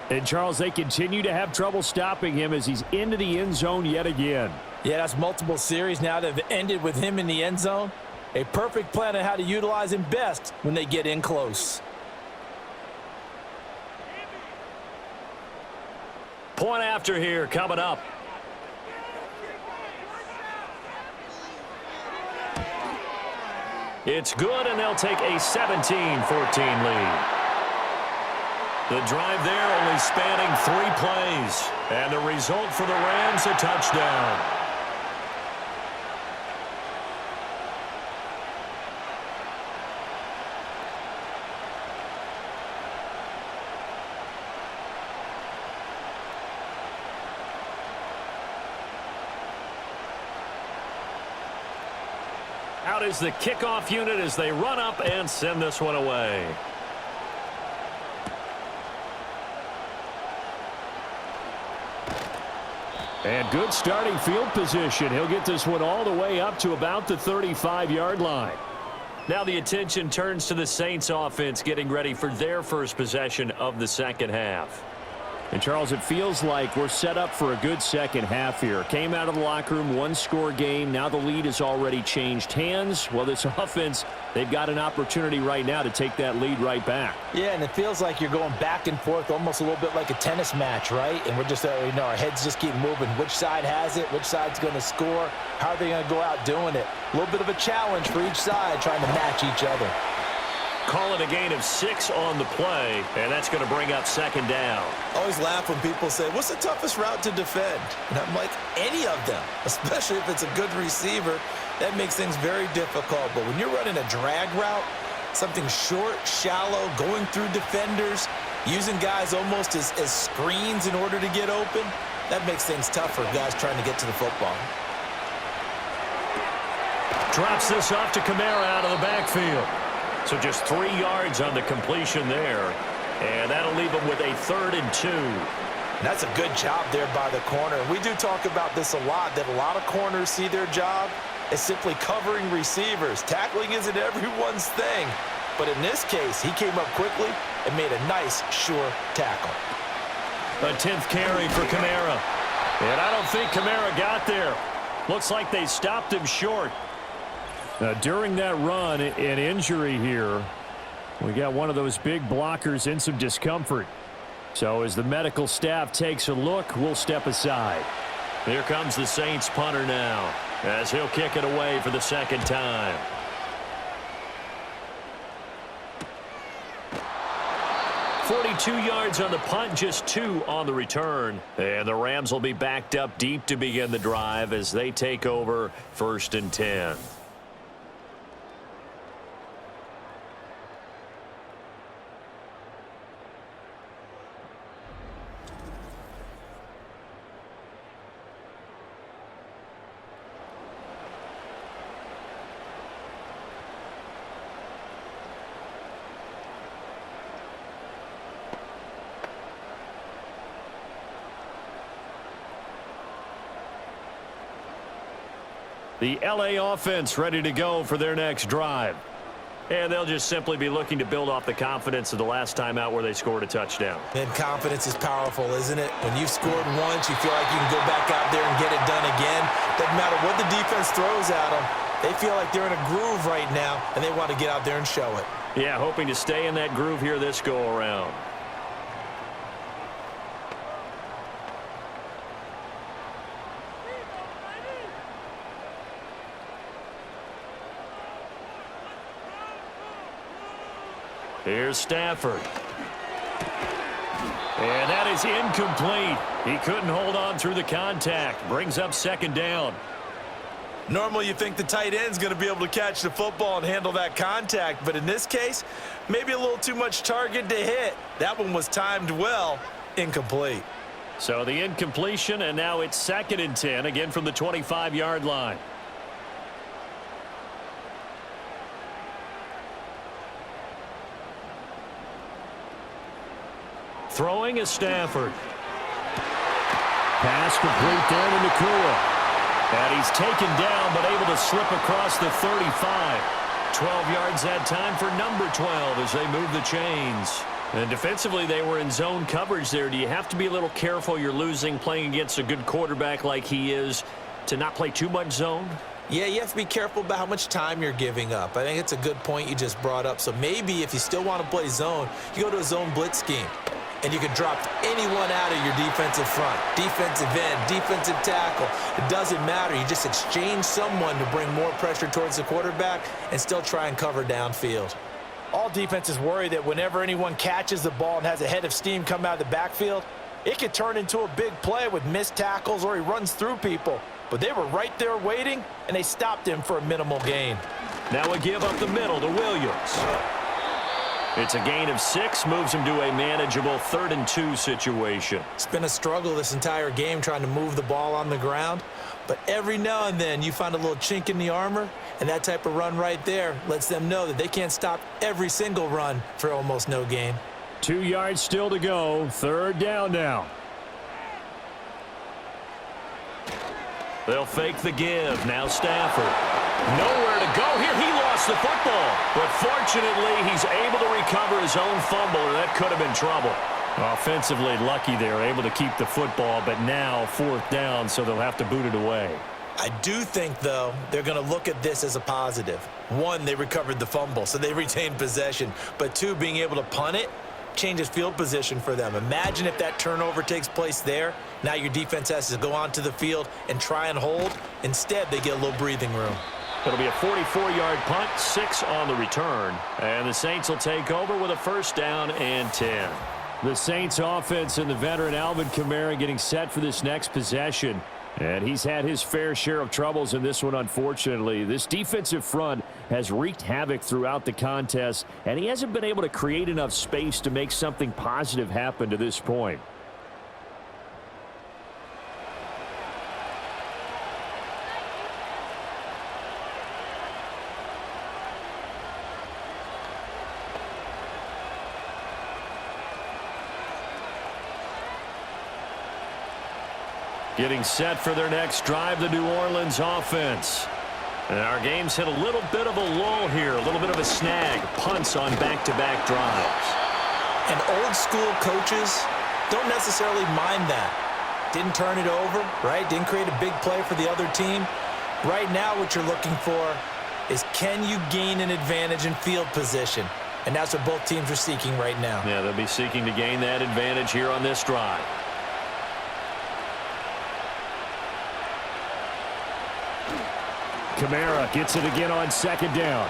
And, Charles, they continue to have trouble stopping him as he's into the end zone yet again. Yeah, that's multiple series now that have ended with him in the end zone. A perfect plan on how to utilize him best when they get in close. Point after here coming up. It's good, and they'll take a 17-14 lead. The drive there only spanning 3 plays. And the result for the Rams, a touchdown. Out is the kickoff unit as they run up and send this one away. And good starting field position. He'll get this one all the way up to about the 35-yard line. Now the attention turns to the Saints offense getting ready for their first possession of the second half. And, Charles, it feels like we're set up for a good second half here. Came out of the locker room, one-score game. Now the lead has already changed hands. Well, this offense, they've got an opportunity right now to take that lead right back. Yeah, and it feels like you're going back and forth, almost a little bit like a tennis match, right? And we're just, our heads just keep moving. Which side has it? Which side's going to score? How are they going to go out doing it? A little bit of a challenge for each side, trying to match each other. Call it a gain of 6 on the play, and that's going to bring up second down. I always laugh when people say, what's the toughest route to defend? And I'm like, any of them, especially if it's a good receiver. That makes things very difficult. But when you're running a drag route, something short, shallow, going through defenders, using guys almost as screens in order to get open, that makes things tough for guys trying to get to the football. Drops this off to Kamara out of the backfield. So just 3 yards on the completion there. And that'll leave them with a 3rd and 2. And that's a good job there by the corner. We do talk about this a lot, that a lot of corners see their job as simply covering receivers. Tackling isn't everyone's thing. But in this case, he came up quickly and made a nice, sure tackle. A 10th carry for Kamara. And I don't think Kamara got there. Looks like they stopped him short. Now, during that run, an injury here. We got one of those big blockers in some discomfort. So as the medical staff takes a look, we'll step aside. Here comes the Saints punter now, as he'll kick it away for the second time. .42 yards on the punt, just 2 on the return. And the Rams will be backed up deep to begin the drive as they take over 1st and 10. The LA offense ready to go for their next drive. And they'll just simply be looking to build off the confidence of the last time out where they scored a touchdown. And confidence is powerful, isn't it? When you've scored once, you feel like you can go back out there and get it done again. Doesn't matter what the defense throws at them. They feel like they're in a groove right now, and they want to get out there and show it. Yeah, hoping to stay in that groove here this go-around. Here's Stafford. And that is incomplete. He couldn't hold on through the contact. Brings up second down. Normally you think the tight end's going to be able to catch the football and handle that contact, but in this case, maybe a little too much target to hit. That one was timed well. Incomplete. So the incompletion, and now it's 2nd and 10, again from the 25-yard line. Throwing is Stafford. Pass complete there to Nakua. And he's taken down, but able to slip across the 35. 12 yards that time for number 12 as they move the chains. And defensively, they were in zone coverage there. Do you have to be a little careful? You're losing, playing against a good quarterback like he is, to not play too much zone? Yeah, you have to be careful about how much time you're giving up. I think it's a good point you just brought up. So maybe if you still want to play zone, you go to a zone blitz scheme. And you can drop anyone out of your defensive front, defensive end, defensive tackle. It doesn't matter. You just exchange someone to bring more pressure towards the quarterback and still try and cover downfield. All defenses worry that whenever anyone catches the ball and has a head of steam come out of the backfield, it could turn into a big play with missed tackles or he runs through people. But they were right there waiting, and they stopped him for a minimal gain. Now a give up the middle to Williams. It's a gain of 6, moves him to a manageable 3rd and 2 situation. It's been a struggle this entire game trying to move the ball on the ground. But every now and then you find a little chink in the armor, and that type of run right there lets them know that they can't stop every single run for almost no gain. 2 yards still to go. 3rd down now. They'll fake the give. Now Stafford. Nowhere to go here. He lost the football. But fortunately, he's able to recover his own fumble, or that could have been trouble. Offensively lucky they're able to keep the football, but now 4th down, so they'll have to boot it away. I do think, though, they're going to look at this as a positive. 1, they recovered the fumble, so they retained possession. But 2, being able to punt it changes field position for them. Imagine if that turnover takes place there. Now your defense has to go onto the field and try and hold. Instead, they get a little breathing room. It'll be a 44-yard punt, 6 on the return. And the Saints will take over with a 1st down and 10. The Saints offense and the veteran Alvin Kamara getting set for this next possession. And he's had his fair share of troubles in this one, unfortunately. This defensive front has wreaked havoc throughout the contest, and he hasn't been able to create enough space to make something positive happen to this point. Getting set for their next drive, the New Orleans offense. And our game's hit a little bit of a lull here, a little bit of a snag. Punts on back-to-back drives. And old-school coaches don't necessarily mind that. Didn't turn it over, right? Didn't create a big play for the other team. Right now what you're looking for is, can you gain an advantage in field position? And that's what both teams are seeking right now. Yeah, they'll be seeking to gain that advantage here on this drive. Kamara gets it again on 2nd down.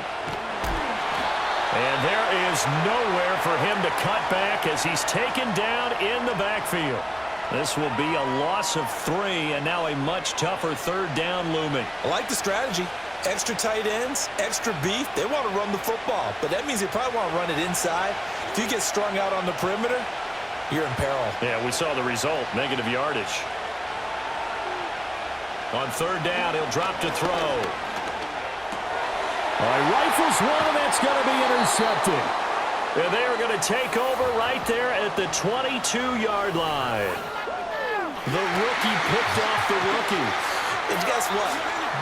And there is nowhere for him to cut back as he's taken down in the backfield. This will be a loss of 3, and now a much tougher 3rd down looming. I like the strategy. Extra tight ends, extra beef. They want to run the football, but that means they probably want to run it inside. If you get strung out on the perimeter, you're in peril. Yeah, we saw the result, negative yardage. On 3rd down, he'll drop to throw. All right, rifles one, and that's going to be intercepted. And they are going to take over right there at the 22-yard line. The rookie picked off the rookie. And guess what?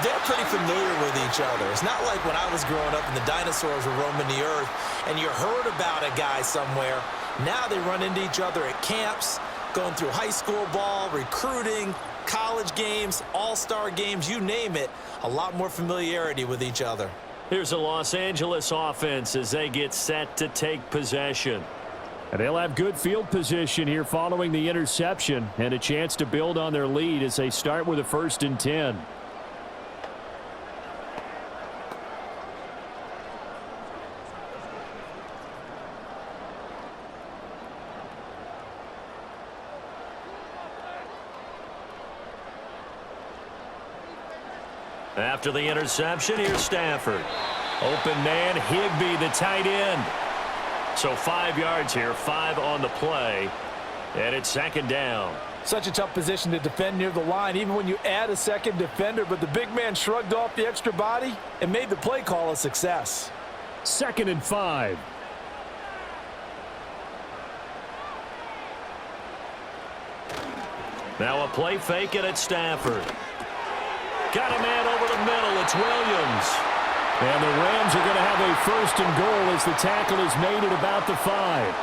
They're pretty familiar with each other. It's not like when I was growing up and the dinosaurs were roaming the earth and you heard about a guy somewhere. Now they run into each other at camps, going through high school ball, recruiting, college games, all-star games, you name it. A lot more familiarity with each other. Here's a Los Angeles offense as they get set to take possession. And they'll have good field position here following the interception and a chance to build on their lead as they start with a 1st and 10. After the interception, here's Stafford. Open man, Higbee, the tight end. So 5 yards here, 5 on the play, and it's 2nd down. Such a tough position to defend near the line, even when you add a second defender, but the big man shrugged off the extra body and made the play call a success. 2nd and 5. Now a play fake, and it's Stafford. Got a man over the middle. It's Williams. And the Rams are going to have a 1st and goal as the tackle is made at about the 5.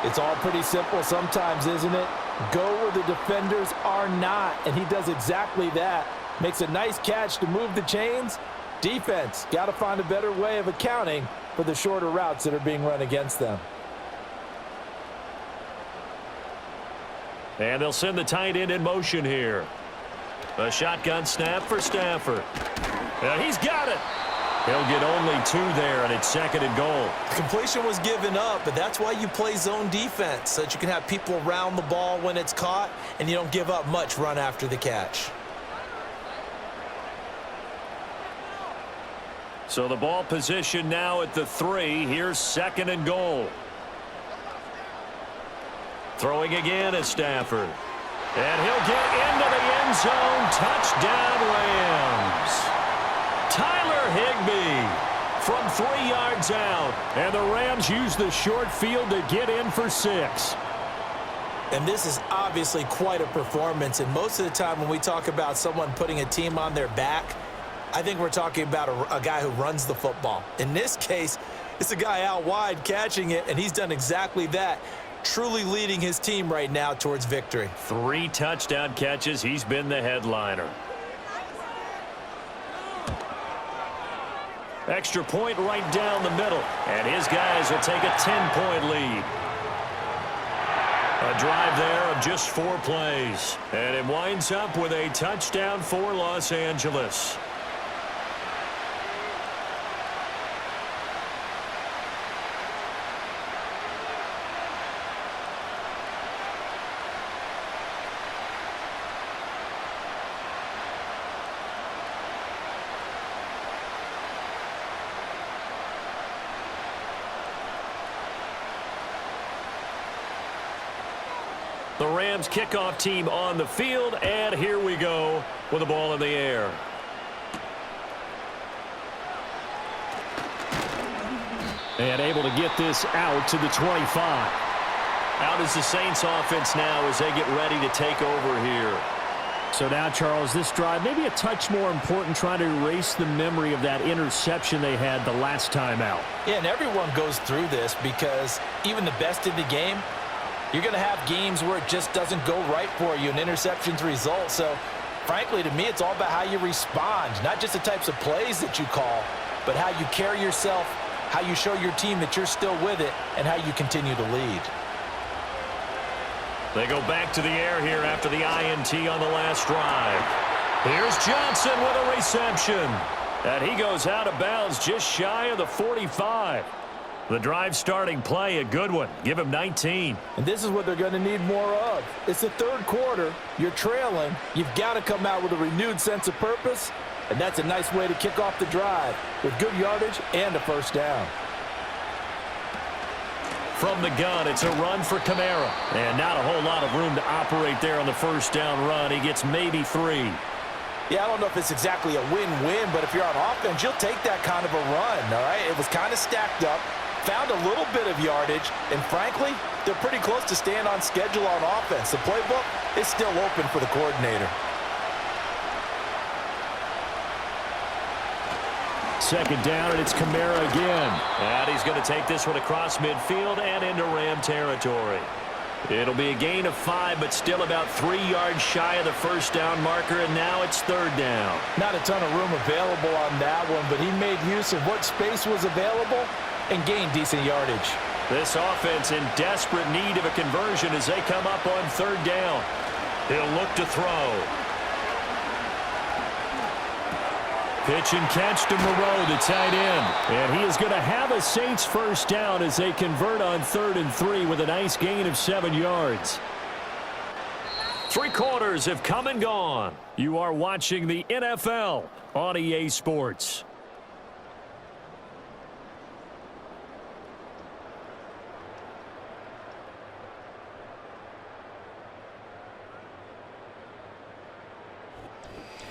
It's all pretty simple sometimes, isn't it? Go where the defenders are not, and he does exactly that. Makes a nice catch to move the chains. Defense, got to find a better way of accounting for the shorter routes that are being run against them. And they'll send the tight end in motion here. A shotgun snap for Stafford. And he's got it. He'll get only 2 there, and it's 2nd and goal. Completion was given up, but that's why you play zone defense, so that you can have people around the ball when it's caught, and you don't give up much run after the catch. So the ball position now at the 3. Here's 2nd and goal. Throwing again is Stafford. And he'll get into the end zone. Touchdown, Rams. Tyler Higbee from 3 yards out. And the Rams use the short field to get in for 6. And this is obviously quite a performance. And most of the time when we talk about someone putting a team on their back, I think we're talking about a guy who runs the football. In this case, it's a guy out wide catching it, and he's done exactly that. truly leading his team right now towards victory. 3 touchdown catches. He's been the headliner. Extra point right down the middle. And his guys will take a 10-point lead. A drive there of just 4 plays. And it winds up with a touchdown for Los Angeles. The Rams kickoff team on the field, and here we go with the ball in the air. And able to get this out to the 25. Out is the Saints offense now as they get ready to take over here. So now, Charles, this drive maybe a touch more important, trying to erase the memory of that interception they had the last time out. Yeah, and everyone goes through this because even the best in the game, you're going to have games where it just doesn't go right for you, and interceptions result. So, frankly, to me, it's all about how you respond, not just the types of plays that you call, but how you carry yourself, how you show your team that you're still with it, and how you continue to lead. They go back to the air here after the INT on the last drive. Here's Johnson with a reception. And he goes out of bounds just shy of the 45. The drive starting play, a good one. Give him 19. And this is what they're going to need more of. It's the third quarter. You're trailing. You've got to come out with a renewed sense of purpose, and that's a nice way to kick off the drive with good yardage and a first down. From the gun, it's a run for Kamara. And not a whole lot of room to operate there on the first down run. He gets maybe 3. Yeah, I don't know if it's exactly a win-win, but if you're on offense, you'll take that kind of a run, all right? It was kind of stacked up. Found a little bit of yardage, and frankly, they're pretty close to staying on schedule on offense. The playbook is still open for the coordinator. Second down, and it's Kamara again. And he's going to take this one across midfield and into Ram territory. It'll be a gain of 5, but still about 3 yards shy of the first down marker, and now it's third down. Not a ton of room available on that one, but he made use of what space was available and gained decent yardage. This offense in desperate need of a conversion as they come up on third down. He'll look to throw. Pitch and catch to Moreau, the tight end. And he is going to have a Saints first down as they convert on 3rd and 3 with a nice gain of 7 yards. 3 quarters have come and gone. You are watching the NFL on EA Sports.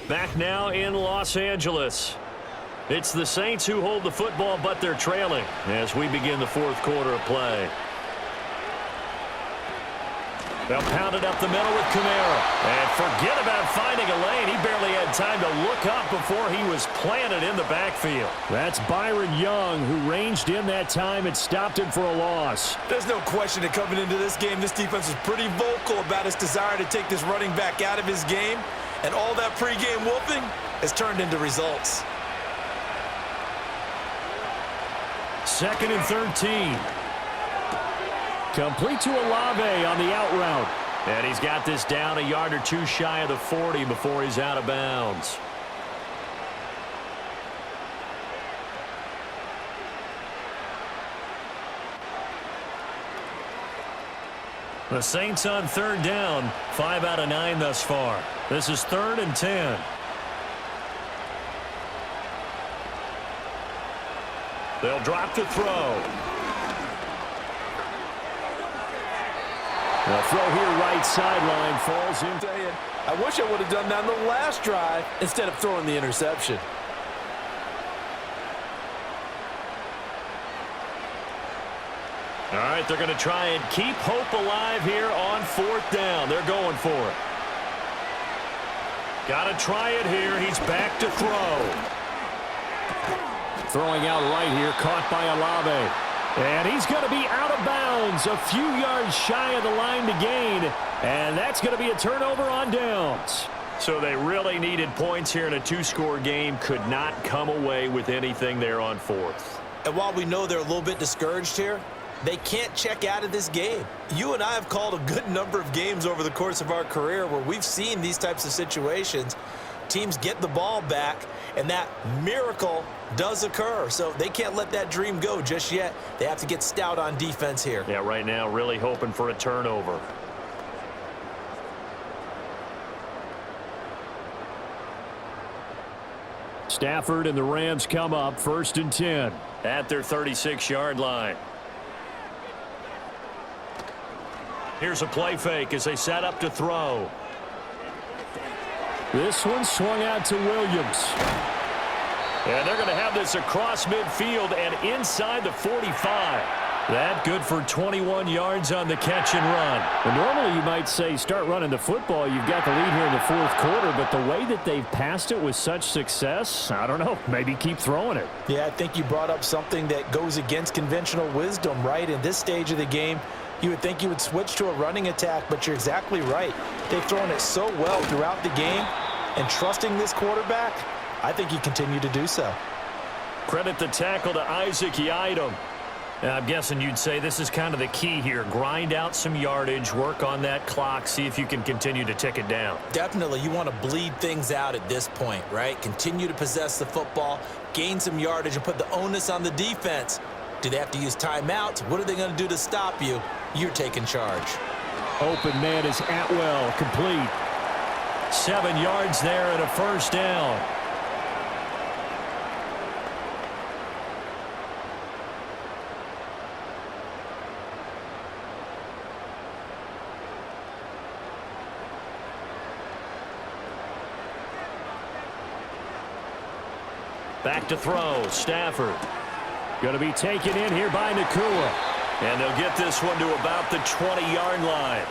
Back now in Los Angeles. It's the Saints who hold the football, but they're trailing as we begin the fourth quarter of play. They'll pound it up the middle with Kamara. And forget about finding a lane. He barely had time to look up before he was planted in the backfield. That's Byron Young, who ranged in that time and stopped him for a loss. There's no question that coming into this game, this defense is pretty vocal about its desire to take this running back out of his game. And all that pregame whooping has turned into results. 2nd and 13. Complete to Olave on the out route. And he's got this down a yard or 2 shy of the 40 before he's out of bounds. The Saints on 3rd down, 5 out of 9 thus far. This is 3rd and 10. They'll drop to throw. The throw here right sideline falls in. I wish I would have done that on the last drive instead of throwing the interception. All right, they're going to try and keep hope alive here on 4th down. They're going for it. Got to try it here. He's back to throw. Throwing out right here, caught by Olave. And he's going to be out of bounds, a few yards shy of the line to gain, and that's going to be a turnover on downs. So they really needed points here in a two-score game, could not come away with anything there on fourth. And while we know they're a little bit discouraged here, they can't check out of this game. You and I have called a good number of games over the course of our career where we've seen these types of situations. Teams get the ball back, and that miracle does occur. So they can't let that dream go just yet. They have to get stout on defense here. Yeah, right now really hoping for a turnover. Stafford and the Rams come up 1st and 10 at their 36-yard line. Here's a play fake as they set up to throw. This one swung out to Williams. And they're going to have this across midfield and inside the 45. That good for 21 yards on the catch and run. Well, normally you might say start running the football. You've got the lead here in the fourth quarter, but the way that they've passed it with such success, I don't know, maybe keep throwing it. Yeah, I think you brought up something that goes against conventional wisdom, right? In this stage of the game, you would think you would switch to a running attack, but you're exactly right. They've thrown it so well throughout the game, and trusting this quarterback, I think you continue to do so. Credit the tackle to Isaac Yiadom. I'm guessing you'd say this is kind of the key here. Grind out some yardage, work on that clock, see if you can continue to tick it down. Definitely, you want to bleed things out at this point, right? Continue to possess the football, gain some yardage, and put the onus on the defense. Do they have to use timeouts? What are they going to do to stop you? You're taking charge. Open man is Atwell, complete. 7 yards there and a first down. Back to throw, Stafford. Going to be taken in here by Nakua. And they'll get this one to about the 20-yard line.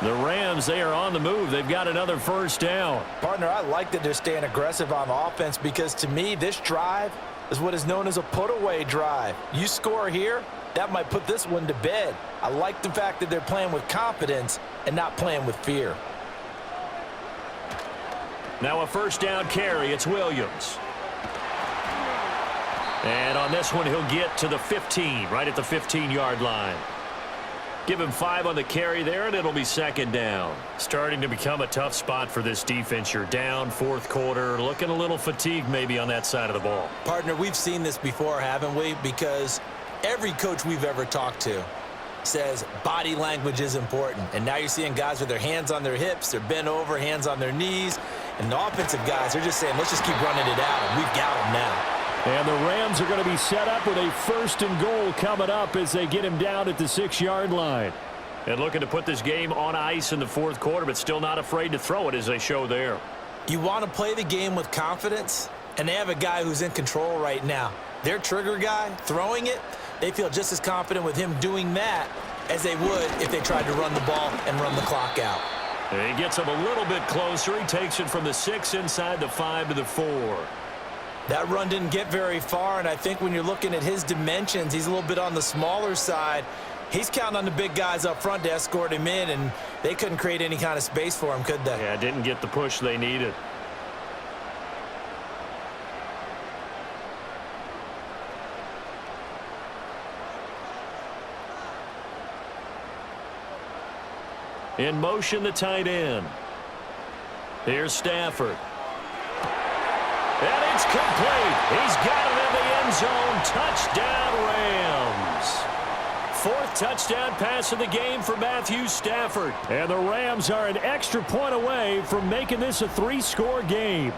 The Rams, they are on the move. They've got another first down. Partner, I like that they're staying aggressive on offense because to me, this drive is what is known as a put-away drive. You score here, that might put this one to bed. I like the fact that they're playing with confidence and not playing with fear. Now a first down carry. It's Williams. And on this one, he'll get to the 15, right at the 15-yard line. Give him 5 on the carry there, and it'll be second down. Starting to become a tough spot for this defense. You're down, fourth quarter, looking a little fatigued maybe on that side of the ball. Partner, we've seen this before, haven't we? Because every coach we've ever talked to says body language is important. And now you're seeing guys with their hands on their hips, they're bent over, hands on their knees. And the offensive guys are just saying, let's just keep running it out, and we've got them now. And the Rams are going to be set up with a 1st and goal coming up as they get him down at the 6-yard line. And looking to put this game on ice in the fourth quarter, but still not afraid to throw it as they show there. You want to play the game with confidence, and they have a guy who's in control right now. Their trigger guy, throwing it, they feel just as confident with him doing that as they would if they tried to run the ball and run the clock out. And he gets him a little bit closer. He takes it from the 6 inside the 5 to the 4. That run didn't get very far, and I think when you're looking at his dimensions, he's a little bit on the smaller side. He's counting on the big guys up front to escort him in, and they couldn't create any kind of space for him, could they? Yeah, didn't get the push they needed. In motion, the tight end. Here's Stafford. And it's complete. He's got it in the end zone. Touchdown, Rams. 4th touchdown pass of the game for Matthew Stafford. And the Rams are an extra point away from making this a 3-score game.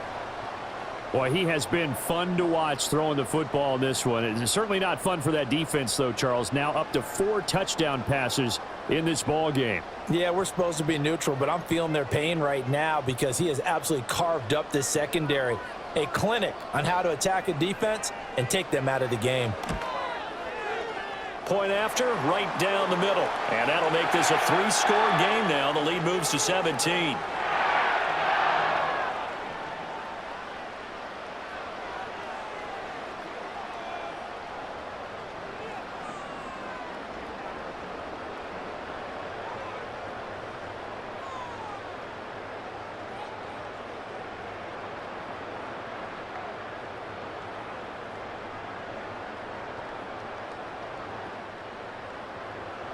Boy, he has been fun to watch throwing the football in this one. It's certainly not fun for that defense, though, Charles. Now up to 4 touchdown passes in this ball game. Yeah, we're supposed to be neutral, but I'm feeling their pain right now because he has absolutely carved up this secondary. A clinic on how to attack a defense and take them out of the game. Point after, right down the middle. And that'll make this a 3-score game now. The lead moves to 17.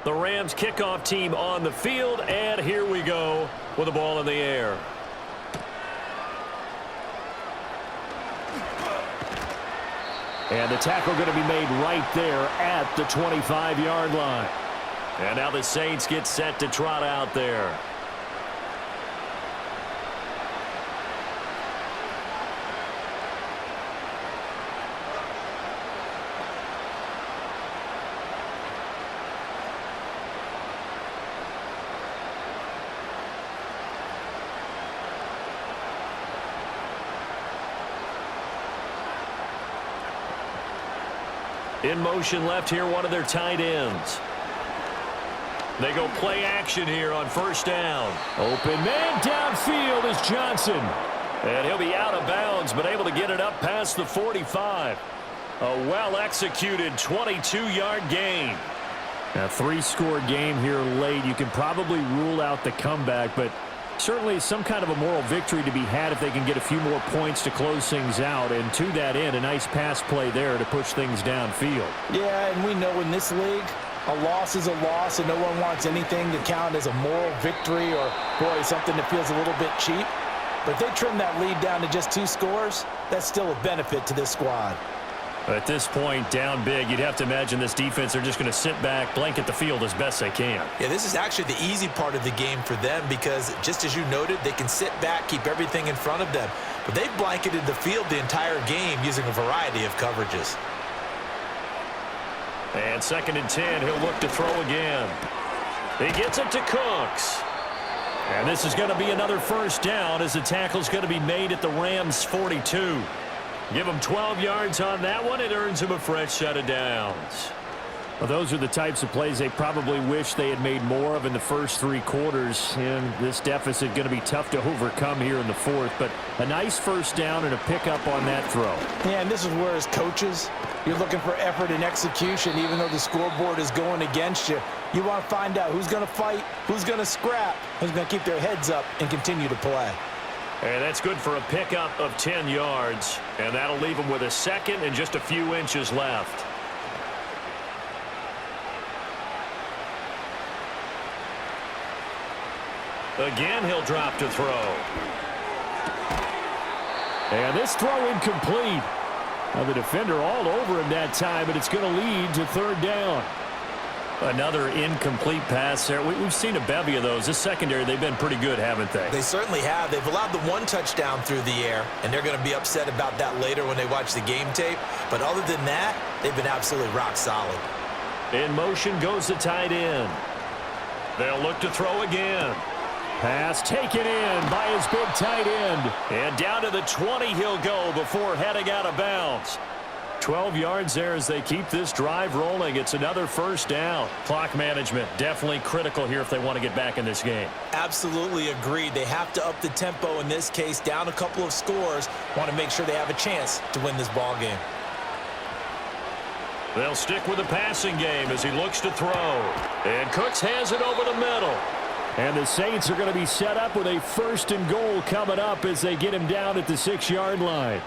The Rams kickoff team on the field, and here we go with the ball in the air. And the tackle going to be made right there at the 25-yard line. And now the Saints get set to trot out there. In motion left here, one of their tight ends. They go play action here on first down. Open man downfield is Johnson. And he'll be out of bounds, but able to get it up past the 45. A well-executed 22-yard gain. A three-score game here late. You can probably rule out the comeback, but certainly some kind of a moral victory to be had if they can get a few more points to close things out. And to that end, a nice pass play there to push things downfield. Yeah, and we know in this league, a loss is a loss, and no one wants anything to count as a moral victory or, boy, something that feels a little bit cheap. But if they trim that lead down to just 2 scores, that's still a benefit to this squad. At this point, down big, you'd have to imagine this defense are just going to sit back, blanket the field as best they can. Yeah, this is actually the easy part of the game for them because, just as you noted, they can sit back, keep everything in front of them. But they've blanketed the field the entire game using a variety of coverages. And 2nd and 10, he'll look to throw again. He gets it to Cooks. And this is going to be another first down as the tackle's going to be made at the Rams' 42. Give him 12 yards on that one. It earns him a fresh set of downs. Well, those are the types of plays they probably wish they had made more of in the first 3 quarters. And this deficit going to be tough to overcome here in the 4th. But a nice first down and a pickup on that throw. Yeah, and this is where, as coaches, you're looking for effort and execution. Even though the scoreboard is going against you, you want to find out who's going to fight, who's going to scrap, who's going to keep their heads up and continue to play. And that's good for a pickup of 10 yards. And that'll leave him with a second and just a few inches left. Again, he'll drop to throw. And this throw incomplete. Now the defender all over him that time, but it's going to lead to 3rd down. Another incomplete pass there. We've seen a bevy of those. This secondary, they've been pretty good, haven't they? They certainly have. They've allowed the 1 touchdown through the air, and they're going to be upset about that later when they watch the game tape. But other than that, they've been absolutely rock solid. In motion goes the tight end. They'll look to throw again. Pass taken in by his big tight end. And down to the 20 he'll go before heading out of bounds. 12 yards there as they keep this drive rolling. It's another first down. Clock management definitely critical here if they want to get back in this game. Absolutely agreed. They have to up the tempo in this case, down a couple of scores. Want to make sure they have a chance to win this ball game. They'll stick with the passing game as he looks to throw. And Cooks has it over the middle. And the Saints are going to be set up with a 1st and goal coming up as they get him down at the 6-yard line.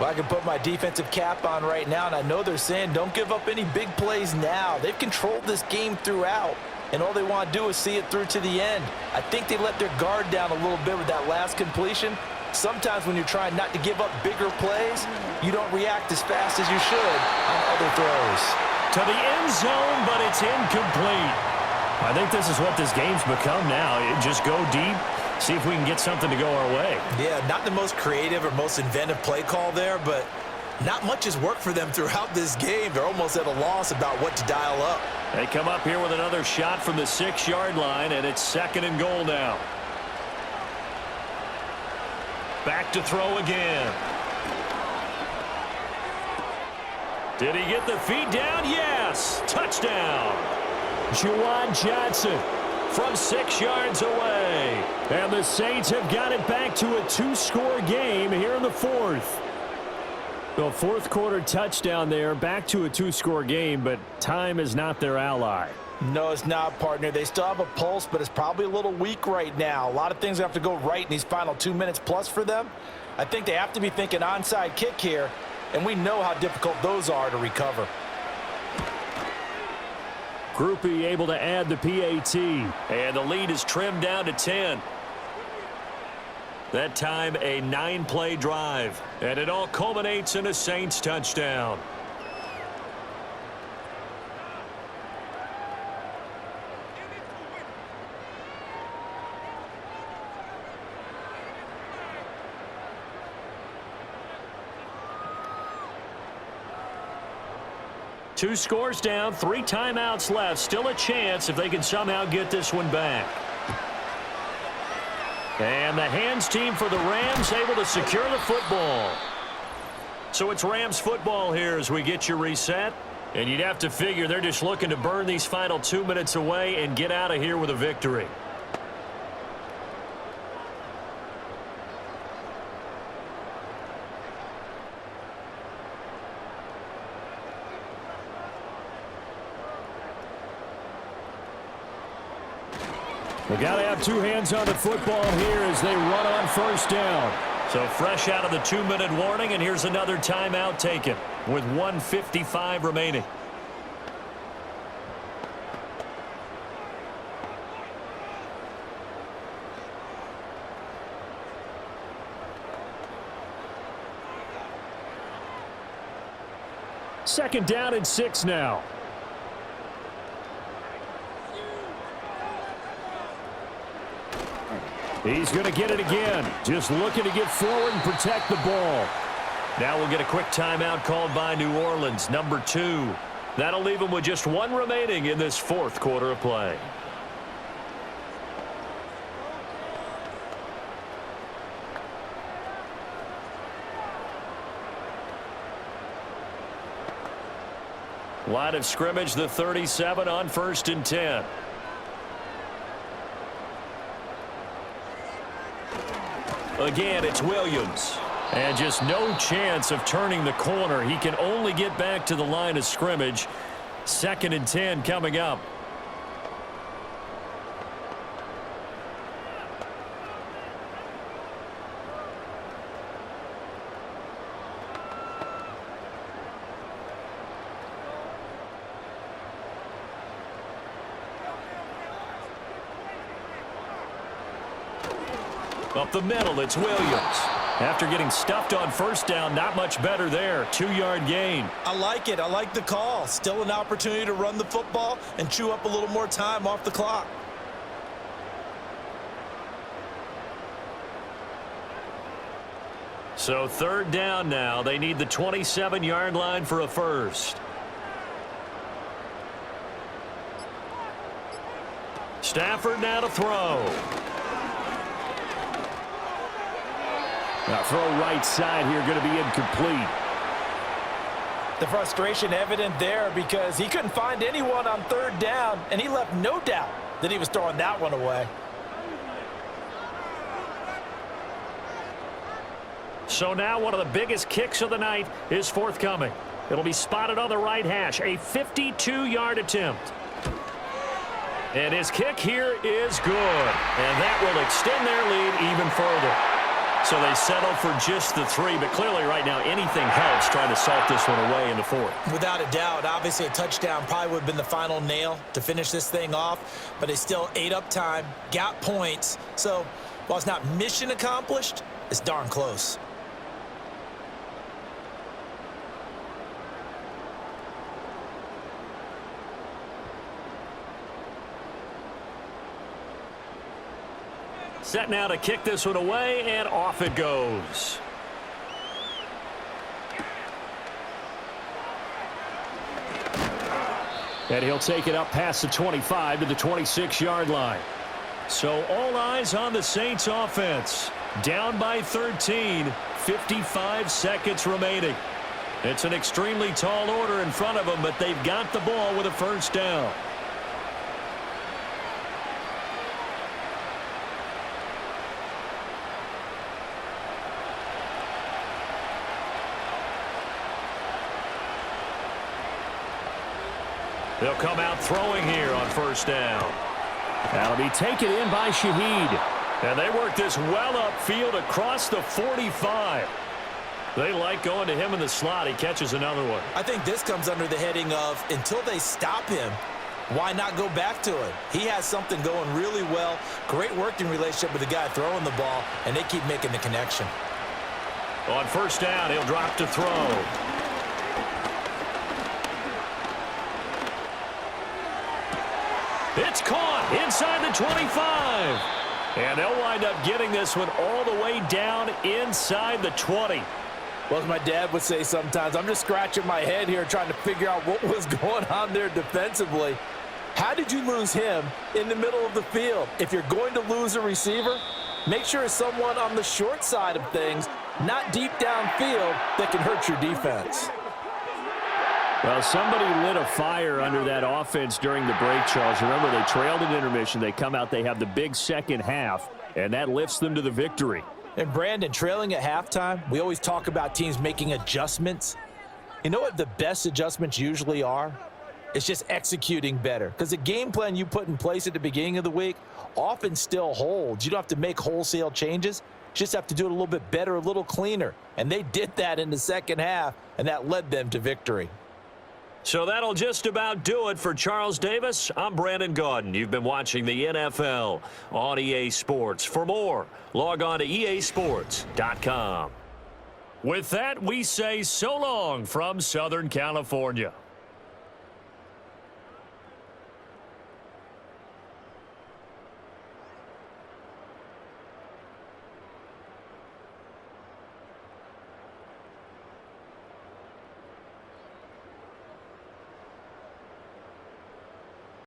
Well, I can put my defensive cap on right now, and I know they're saying don't give up any big plays now. They've controlled this game throughout, and all they want to do is see it through to the end. I think they let their guard down a little bit with that last completion. Sometimes when you're trying not to give up bigger plays, you don't react as fast as you should on other throws. To the end zone, but it's incomplete. I think this is what this game's become now. Just go deep, see if we can get something to go our way. Yeah, not the most creative or most inventive play call there, but not much has worked for them throughout this game. They're almost at a loss about what to dial up. They come up here with another shot from the 6-yard line, and it's 2nd and goal now. Back to throw again. Did he get the feet down? Yes! Touchdown! Juwan Johnson from 6 yards away. And the Saints have got it back to a 2-score game here in the 4th. The 4th quarter touchdown there, back to a 2-score game, but time is not their ally. No, it's not, partner. They still have a pulse, but it's probably a little weak right now. A lot of things have to go right in these final 2 minutes plus for them. I think they have to be thinking onside kick here, and we know how difficult those are to recover. Groupie able to add the PAT. And the lead is trimmed down to 10. That time a 9-play drive. And it all culminates in a Saints touchdown. Two scores down, 3 timeouts left. Still a chance if they can somehow get this one back. And the hands team for the Rams able to secure the football. So it's Rams football here as we get you reset. And you'd have to figure they're just looking to burn these final 2 minutes away and get out of here with a victory. They got to have 2 hands on the football here as they run on first down. So fresh out of the 2-minute warning, and here's another timeout taken with 1:55 remaining. Second down and 6 now. He's going to get it again. Just looking to get forward and protect the ball. Now we'll get a quick timeout called by New Orleans, number 2. That'll leave them with just 1 remaining in this 4th quarter of play. Line of scrimmage, the 37 on 1st and 10. Again, it's Williams. And just no chance of turning the corner. He can only get back to the line of scrimmage. 2nd and 10 coming up. Up the middle, it's Williams. After getting stuffed on first down, not much better there. 2-yard gain. I like it. I like the call. Still an opportunity to run the football and chew up a little more time off the clock. So 3rd down now. They need the 27-yard line for a first. Stafford now to throw. Now throw right side here, going to be incomplete. The frustration evident there because he couldn't find anyone on 3rd down, and he left no doubt that he was throwing that one away. So now one of the biggest kicks of the night is forthcoming. It'll be spotted on the right hash, a 52-yard attempt. And his kick here is good, and that will extend their lead even further. So they settle for just the 3, but clearly right now anything helps trying to salt this one away in the 4th. Without a doubt, obviously a touchdown probably would have been the final nail to finish this thing off, but they still ate up time, got points. So while it's not mission accomplished, it's darn close. Set now to kick this one away, and off it goes. And he'll take it up past the 25 to the 26-yard line. So all eyes on the Saints offense. Down by 13, 55 seconds remaining. It's an extremely tall order in front of them, but they've got the ball with a first down. They'll come out throwing here on first down. That'll be taken in by Shaheed. And they work this well upfield across the 45. They like going to him in the slot. He catches another one. I think this comes under the heading of until they stop him, why not go back to it? He has something going really well, great working relationship with the guy throwing the ball, and they keep making the connection. On first down, he'll drop to throw. It's caught inside the 25. And they'll wind up getting this one all the way down inside the 20. Well, as my dad would say sometimes, I'm just scratching my head here trying to figure out what was going on there defensively. How did you lose him in the middle of the field? If you're going to lose a receiver, make sure it's someone on the short side of things, not deep downfield, that can hurt your defense. Well, somebody lit a fire under that offense during the break, Charles. Remember, they trailed at intermission. They come out, they have the big second half, and that lifts them to the victory. And, Brandon, trailing at halftime, we always talk about teams making adjustments. You know what the best adjustments usually are? It's just executing better. Because the game plan you put in place at the beginning of the week often still holds. You don't have to make wholesale changes. You just have to do it a little bit better, a little cleaner. And they did that in the second half, and that led them to victory. So that'll just about do it for Charles Davis. I'm Brandon Gaudin. You've been watching the NFL on EA Sports. For more, log on to easports.com. With that, we say so long from Southern California.